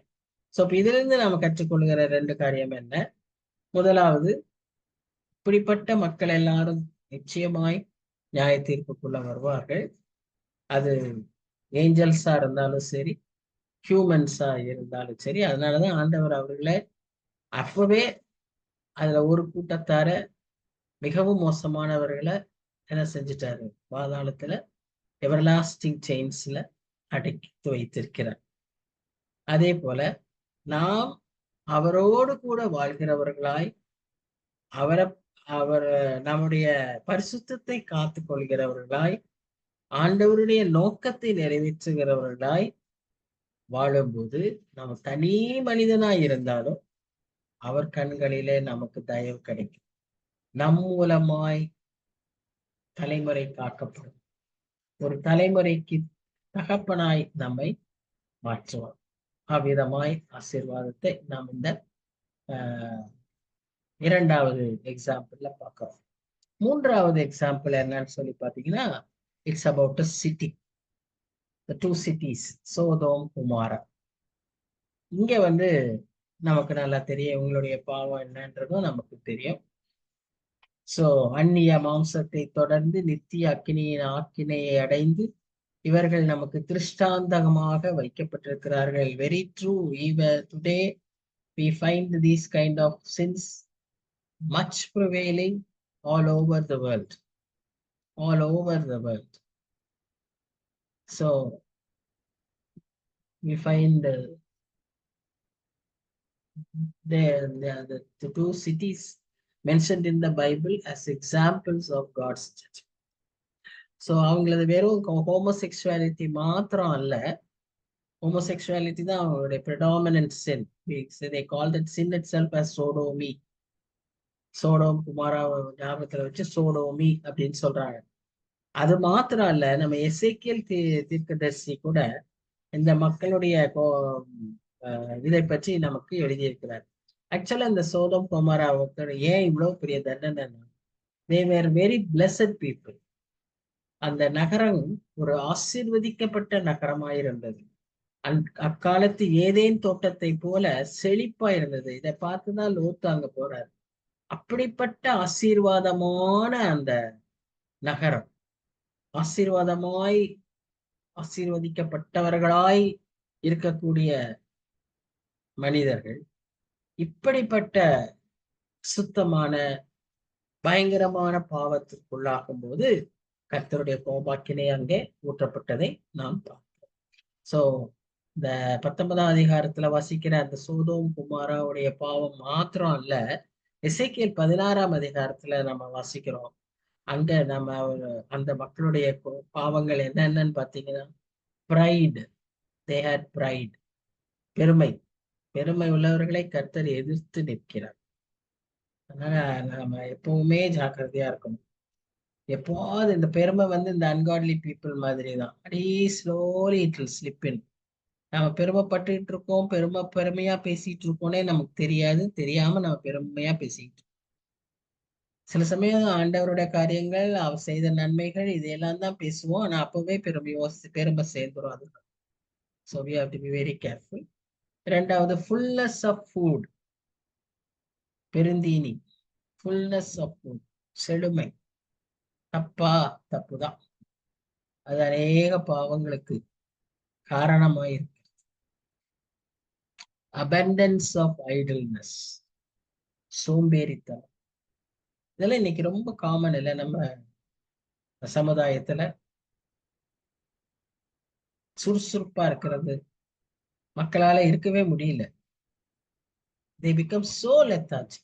ஸோ இப்போ இதுல இருந்து நாம கற்றுக்கொள்கிற 2 காரியம் என்ன? முதலாவது, இப்படிப்பட்ட மக்கள் எல்லாரும் நிச்சயமாய் நியாய தீர்ப்புக்குள்ள வருவார்கள். அது ஏஞ்சல்ஸா இருந்தாலும் சரி, ஹியூமன்ஸா இருந்தாலும் சரி. அதனாலதான் ஆண்டவர் அவர்களை அப்பவே அதுல ஒரு கூட்டத்தார மிகவும் மோசமானவர்களை என்ன செஞ்சிட்டாரு, பாதாளத்துல எவர்லாஸ்டிங் செயின்ஸ்ல அடக்கி வைத்திருக்கிறார். அதே போல நாம் அவரோடு கூட வாழ்கிறவர்களாய், அவர் நம்முடைய பரிசுத்தத்தை காத்து கொள்கிறவர்களாய், ஆண்டவருடைய நோக்கத்தை நிறைவேற்றுகிறவர்களாய் வாழும்போது, நம்ம தனி மனிதனாய் இருந்தாலும் அவர் கண்களிலே நமக்கு தயவு கிடைக்கும். நம் மூலமாய் தலைமுறை காக்கப்படும். ஒரு தலைமுறைக்கு தகப்பனாய் நம்மை மாற்றுவார். அவ்விதமாய் ஆசீர்வாதத்தை நாம் இந்த இரண்டாவது எக்ஸாம்பிள்ல பார்க்கிறோம். மூன்றாவது எக்ஸாம்பிள் என்னன்னு சொல்லி பாத்தீங்கன்னா, it's about a city, the two cities, சோதோம் குமாரா. இங்க நமக்கு நல்லா தெரியும் உங்களுடைய பாவம் என்னன்றதும் நமக்கு தெரியும். சோ அந்நிய மாம்சத்தை தொடர்ந்து நித்திய அக்கினியின் ஆக்கினையை அடைந்து இவர்கள் நமக்கு திருஷ்டாந்தகமாக வைக்கப்பட்டிருக்கிறார்கள். Very true. Even today we find these kind of sins much prevailing all over the world. All over the world. So we find the two cities mentioned in the Bible as examples of God's judgment. So அவங்களது வெறும் homosexuality மாத்திரம் அல்ல, homosexuality தான் அவங்களுடைய predominant sin. They call that sin itself as sodomy. Sodom குமாரா ஞாபகத்துல வச்சு சோடோமி அப்படின்னு சொல்றாங்க. அது மாத்திரம் அல்ல, நம்ம எசேக்கியேல் தீர்க்கதரிசி கூட இந்த மக்களுடைய இதை பற்றி நமக்கு எழுதியிருக்கிறார். ஆக்சுவலா இந்த சோதம் குமாரா ஏன் இவ்வளவு பெரிய தண்டனை? they were very blessed people. அந்த நகரம் ஒரு ஆசீர்வதிக்கப்பட்ட நகரமாயிருந்தது. அக்காலத்து ஏதேன் தோட்டத்தை போல செழிப்பா இருந்தது. இதை பார்த்துதான் லோத்து அங்க போறாரு. அப்படிப்பட்ட ஆசீர்வாதமான அந்த நகரம், ஆசீர்வதிக்கப்பட்டவர்களாய் இருக்கக்கூடிய மனிதர்கள் இப்படிப்பட்ட சுத்தமான பயங்கரமான பாவத்திற்குள்ளாகும் போது கர்த்தருடைய கோபாக்கினை அங்கே ஊற்றப்பட்டதை நாம் பார்க்கிறோம். சோ இந்த 19ஆம் அதிகாரத்துல வாசிக்கிற அந்த சோதோம் குமாராவுடைய பாவம் மாத்திரம் அல்ல, எசேக்கியேல் 16ஆம் அதிகாரத்துல நம்ம வாசிக்கிறோம். அங்க நம்ம அந்த மக்களுடைய பாவங்கள் என்னென்னு பாத்தீங்கன்னா, pride. They had pride. பெருமை உள்ளவர்களை கர்த்தர் எதிர்த்து நிற்கிறார். அதனால நம்ம எப்பவுமே ஜாக்கிரதையா இருக்கணும். எப்போது இந்த பெருமை இந்த அன்காட்லி பீப்புள் மாதிரி தான். அப்படியே ஸ்லோலி இட் வில் ஸ்லிப் இன். நம்ம பெருமைப்பட்டுட்டு இருக்கோம், பெருமையா பேசிட்டு இருக்கோன்னே நமக்கு தெரியாது. தெரியாம நம்ம பெருமையா பேசிட்டு. சில சமயம் ஆண்டவருடைய காரியங்கள், அவர் செய்த நன்மைகள், இதையெல்லாம் தான் பேசுவோம். ஆனா அப்பவே பெருமை சேர்ந்துரும். அதுதான். So we have to be very careful. இரண்டாவது, fullness of food. பெருந்தீனி, fullness of food, செழுமை. தப்புதான். அது அநேக பாவங்களுக்கு காரணமாயிருக்கு. abundance of idleness, சோம்பேறித்தனம். இதெல்லாம் இன்னைக்கு ரொம்ப காமன் இல்லை நம்ம சமுதாயத்துல. சுறுசுறுப்பா இருக்கிறது மக்களால இருக்கவே முடியல. they become so lethargic.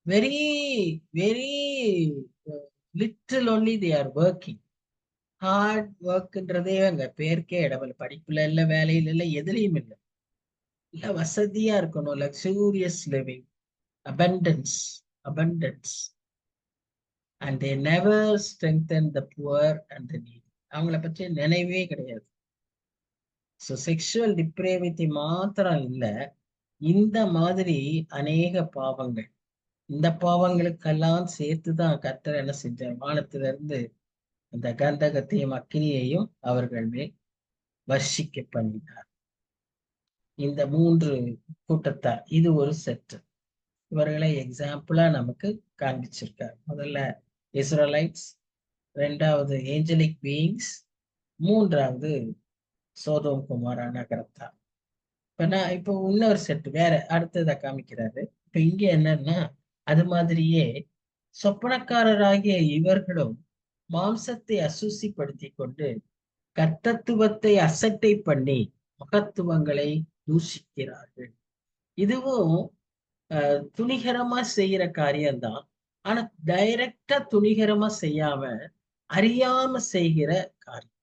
very little only they are working. hard workன்றதே அங்க பேருக்கே இடமில்ல. படிப்புல இல்ல, வேலையில இல்ல, எதுலையும் இல்லை. இல்ல வசதியா இருக்கணும், luxurious living, abundance, and they never strengthen the poor and the needy. அவங்கள பற்றி நினைவே கிடையாது. ஸோ செக்ஷுவல் டிப்ரேவிட்டி மாத்திரம் இல்ல, இந்த மாதிரி அநேக பாவங்கள், இந்த பாவங்களுக்கெல்லாம் சேர்த்துதான் கர்த்தர் என்ன செஞ்சார்? வானத்திலிருந்து அந்த கந்தகத்தையும் அக்கினியையும் அவர்கள் மேல் வர்ஷிக்க பண்ணினார். இந்த 3 கூட்டத்தார், இது ஒரு செட்டு. இவர்களை எக்ஸாம்பிளா நமக்கு காண்பிச்சிருக்கார். முதல்ல இஸ்ரலைட்ஸ், 2வது ஏஞ்சலிக் பீயிங்ஸ், 3வது சோதோம் குமாரா நகரத்தார். இப்போ இன்னொரு செட்டு வேற அடுத்ததை காமிக்கிறாரு. இப்ப இங்க என்னன்னா, அது மாதிரியே சொப்பனக்காரராகிய இவர்களும் மாம்சத்தை அசூசிப்படுத்தி கொண்டு கர்த்தத்துவத்தை அசட்டை பண்ணி மகத்துவங்களை தூஷிக்கிறார்கள். இதுவும் துணிகரமா செய்யற காரியம்தான். ஆனா டைரக்டா துணிகரமா செய்யாம அறியாமல் செய்கிற காரியம்.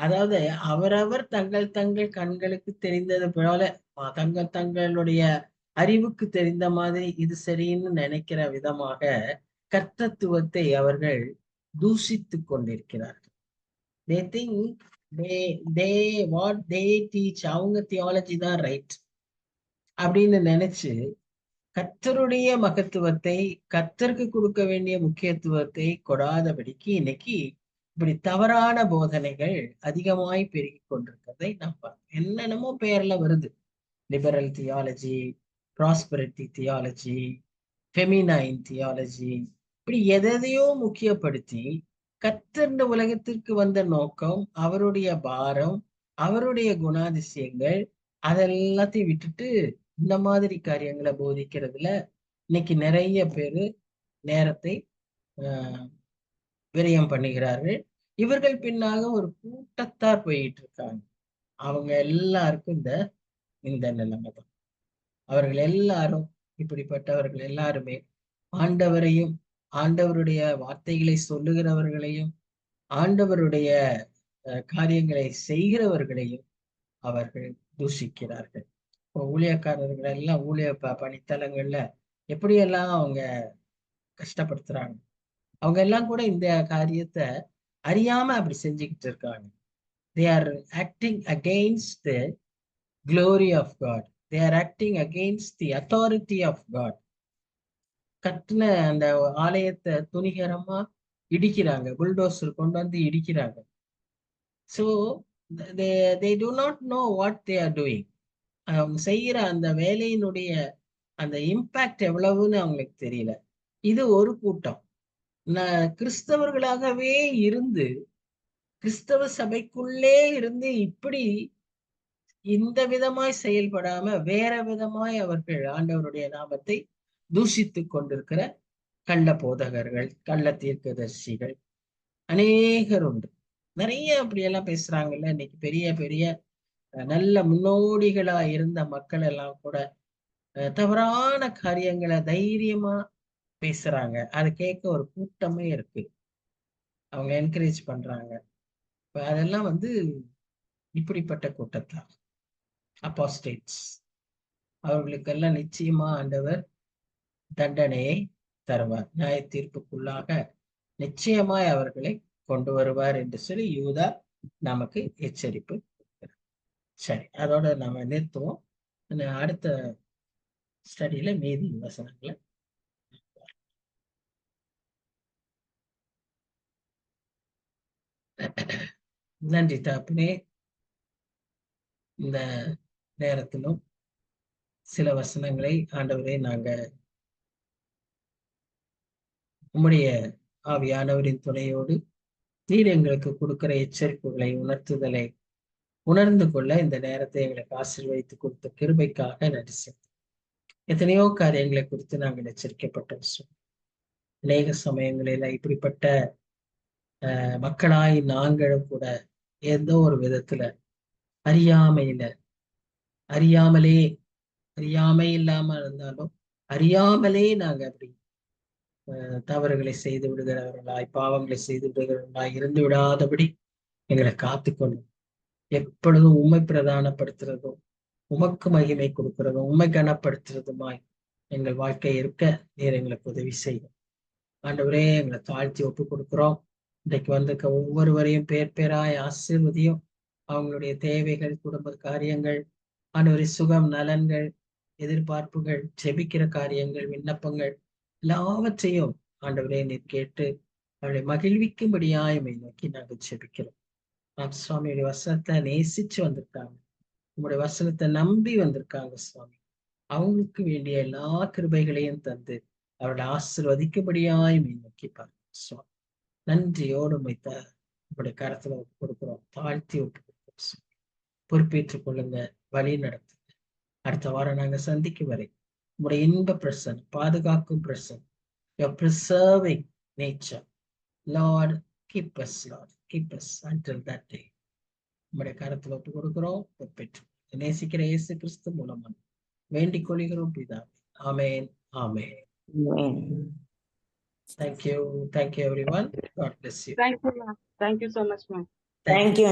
அதாவது அவரவர் தங்கள் தங்கள் கண்களுக்கு தெரிந்தது போல தங்கள் தங்களுடைய அறிவுக்கு தெரிந்த மாதிரி இது சரின்னு நினைக்கிற விதமாக கர்த்தத்துவத்தை அவர்கள் தூஷித்துக் கொண்டிருக்கிறார்கள். they think they what they teach, அவங்க தியாலஜி தான் ரைட் அப்படின்னு நினைச்சு கர்த்தருடைய மகத்துவத்தை, கர்த்தருக்கு கொடுக்க வேண்டிய முக்கியத்துவத்தை கொடாதபடிக்கு இன்னைக்கு இப்படி தவறான போதனைகள் அதிகமாய் பெருகி கொண்டிருக்கிறதை நாம் பார்க்கிறோம். என்னென்னமோ பெயர்ல வருது. Liberal theology, prosperity theology, feminine theology, இப்படி எதையோ முக்கியப்படுத்தி கர்த்தர் இந்த உலகத்திற்கு வந்த நோக்கம், அவருடைய பாரம், அவருடைய குணாதிசயங்கள் அதெல்லாத்தையும் விட்டுட்டு இந்த மாதிரி காரியங்களை போதிக்கிறதுல இன்னைக்கு நிறைய பேரு நேரத்தை விரயம் பண்ணுகிறார்கள். இவர்கள் பின்னாக ஒரு கூட்டத்தார் போயிட்டு இருக்காங்க. அவங்க எல்லாருக்கும் இந்த நிலைமை தான். அவர்கள் எல்லாரும், இப்படிப்பட்டவர்கள் எல்லாருமே ஆண்டவரையும், ஆண்டவருடைய வார்த்தைகளை சொல்லுகிறவர்களையும், ஆண்டவருடைய காரியங்களை செய்கிறவர்களையும் அவர்கள் தூஷிக்கிறார்கள். இப்போ ஊழியக்காரர்கள் எல்லாம் ஊழிய பணித்தலங்கள்ல எப்படியெல்லாம் அவங்க கஷ்டப்படுத்துறாங்க. அவங்க எல்லாம் கூட இந்த காரியத்தை அறியாம அப்படி செஞ்சுக்கிட்டு இருக்காங்க. they are acting against the glory of God, they are acting against the authority of God. கட்டின அந்த ஆலயத்தை துணிகரமா இடிக்கிறாங்க, புல்டோசர் கொண்டு வந்து இடிக்கிறாங்க. so they do not know what they are doing. அவங்க செய்யற அந்த வேலையினுடைய அந்த இம்பாக்ட் எவ்வளவுன்னு அவங்களுக்கு தெரியல. இது ஒரு கூட்டம். கிறிஸ்தவர்களாகவே இருந்து, கிறிஸ்தவ சபைக்குள்ளே இருந்து இப்படி இந்த விதமாய் செயல்படாம வேற விதமாய் அவர்கள் ஆண்டவருடைய நாமத்தை தூஷித்துக் கொண்டிருக்கிற கள்ள போதகர்கள், கள்ள தீர்க்கதரிசிகள் அநேகர் உண்டு. நிறைய அப்படியெல்லாம் பேசுறாங்கல்ல. இன்னைக்கு பெரிய பெரிய நல்ல முன்னோடிகளா இருந்த மக்கள் எல்லாம் கூட தவறான காரியங்களை தைரியமா பேசுறாங்க. அதை கேட்க ஒரு கூட்டமே இருக்கு. அவங்க என்கரேஜ் பண்றாங்க. அதெல்லாம் இப்படிப்பட்ட கூட்டத்தான் அபாஸ்டேட்ஸ். அவர்களுக்கெல்லாம் நிச்சயமா ஆண்டவர் தண்டனையை தருவார். நியாய தீர்ப்புக்குள்ளாக நிச்சயமாய் அவர்களை கொண்டு வருவார் என்று சொல்லி யூதா நமக்கு எச்சரிப்பு. சரி, அதோட நாம நிறுத்துவோம். அடுத்த ஸ்டடியில மீதி வசனங்களை. நன்றி தாப்பினே. இந்த நேரத்திலும் சில வசனங்களை ஆண்டவரே நாங்க உம்முடைய ஆவியானவரின் துணையோடு நீர் எங்களுக்கு கொடுக்கிற எச்சரிப்புகளை, உணர்த்துதலை உணர்ந்து கொள்ள இந்த நேரத்தை எங்களுக்கு ஆசீர்வதித்து கொடுத்த கிருபைக்காக நன்றி செலுத்துகிறோம். எத்தனையோ காரியங்களை குறித்து நாங்கள் எச்சரிக்கப்பட்ட அநேக சமயங்களில இப்படிப்பட்ட மக்களாய் நாங்களும் கூட ஏதோ ஒரு விதத்துல அறியாமை இல்லாம இருந்தாலும் அறியாமலே நாங்க அப்படி தவறுகளை செய்து விடுகிறவர்களாய், பாவங்களை செய்து விடுகிறவர்களாய் இருந்து விடாதபடி எங்களை காத்துக்கொள்ளும். எப்பொழுதும் உண்மை பிரதானப்படுத்துறதும், உமக்கு மகிமை கொடுக்கிறதும், உண்மை கனப்படுத்துறதுமாய் எங்கள் வாழ்க்கை இருக்க நீர் எங்களுக்கு உதவி செய்யும். ஆண்டவரே, எங்களை தாழ்த்தி ஒப்பு கொடுக்கிறோம். இன்றைக்கு வந்திருக்க ஒவ்வொருவரையும் பேர் பேராய் ஆசீர்வதியும். அவங்களுடைய தேவைகள், குடும்ப காரியங்கள், ஆண்டவரே சுகம், நலன்கள், எதிர்பார்ப்புகள், ஜெபிக்கிற காரியங்கள், விண்ணப்பங்கள் எல்லாவற்றையும் ஆண்டவரே நீர் கேட்டு அவளை மகிழ்விக்கும்படியாய் நோக்கி நாங்கள் ஜெபிக்கிறோம். சுவாமியுடைய வசனத்தை நேசிச்சு வந்திருக்காங்க, உங்களுடைய வசனத்தை நம்பி வந்திருக்காங்க சுவாமி. அவங்களுக்கு வேண்டிய எல்லா கிருபைகளையும் தந்து அவர்களை ஆசீர்வதிக்கும்படியாய் நோக்கிப்பாங்க சுவாமி. நன்றியோடு வைத்த உங்களுடைய கரத்துல கொடுக்கிறோம், தாழ்த்தி விட்டு கொடுக்கிறோம். பொறுப்பேற்றுக் கொள்ளுங்க, வழி நடத்துங்க. அடுத்த வாரம் நாங்க சந்திக்கும் வரை உங்களுடைய இன்ப பிரசன், பாதுகாக்கும் Prasan, your preserving nature, Lord, keep us, Lord, keep us until that day. உங்களுடைய கரத்துல ஒப்பு கொடுக்கிறோம், பொறுப்பேற்று நேசிக்கிற இயேசு கிறிஸ்து மூலமா வேண்டிக் கொள்கிறோம் பிதாவே. ஆமென், ஆமென். Thank you everyone. God bless you. Thank you, ma'am. Thank you so much, ma'am. Thank you.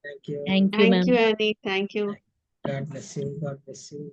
Thank you. Thank you, Thank ma'am. you, Annie. Thank you. God bless you. God bless you.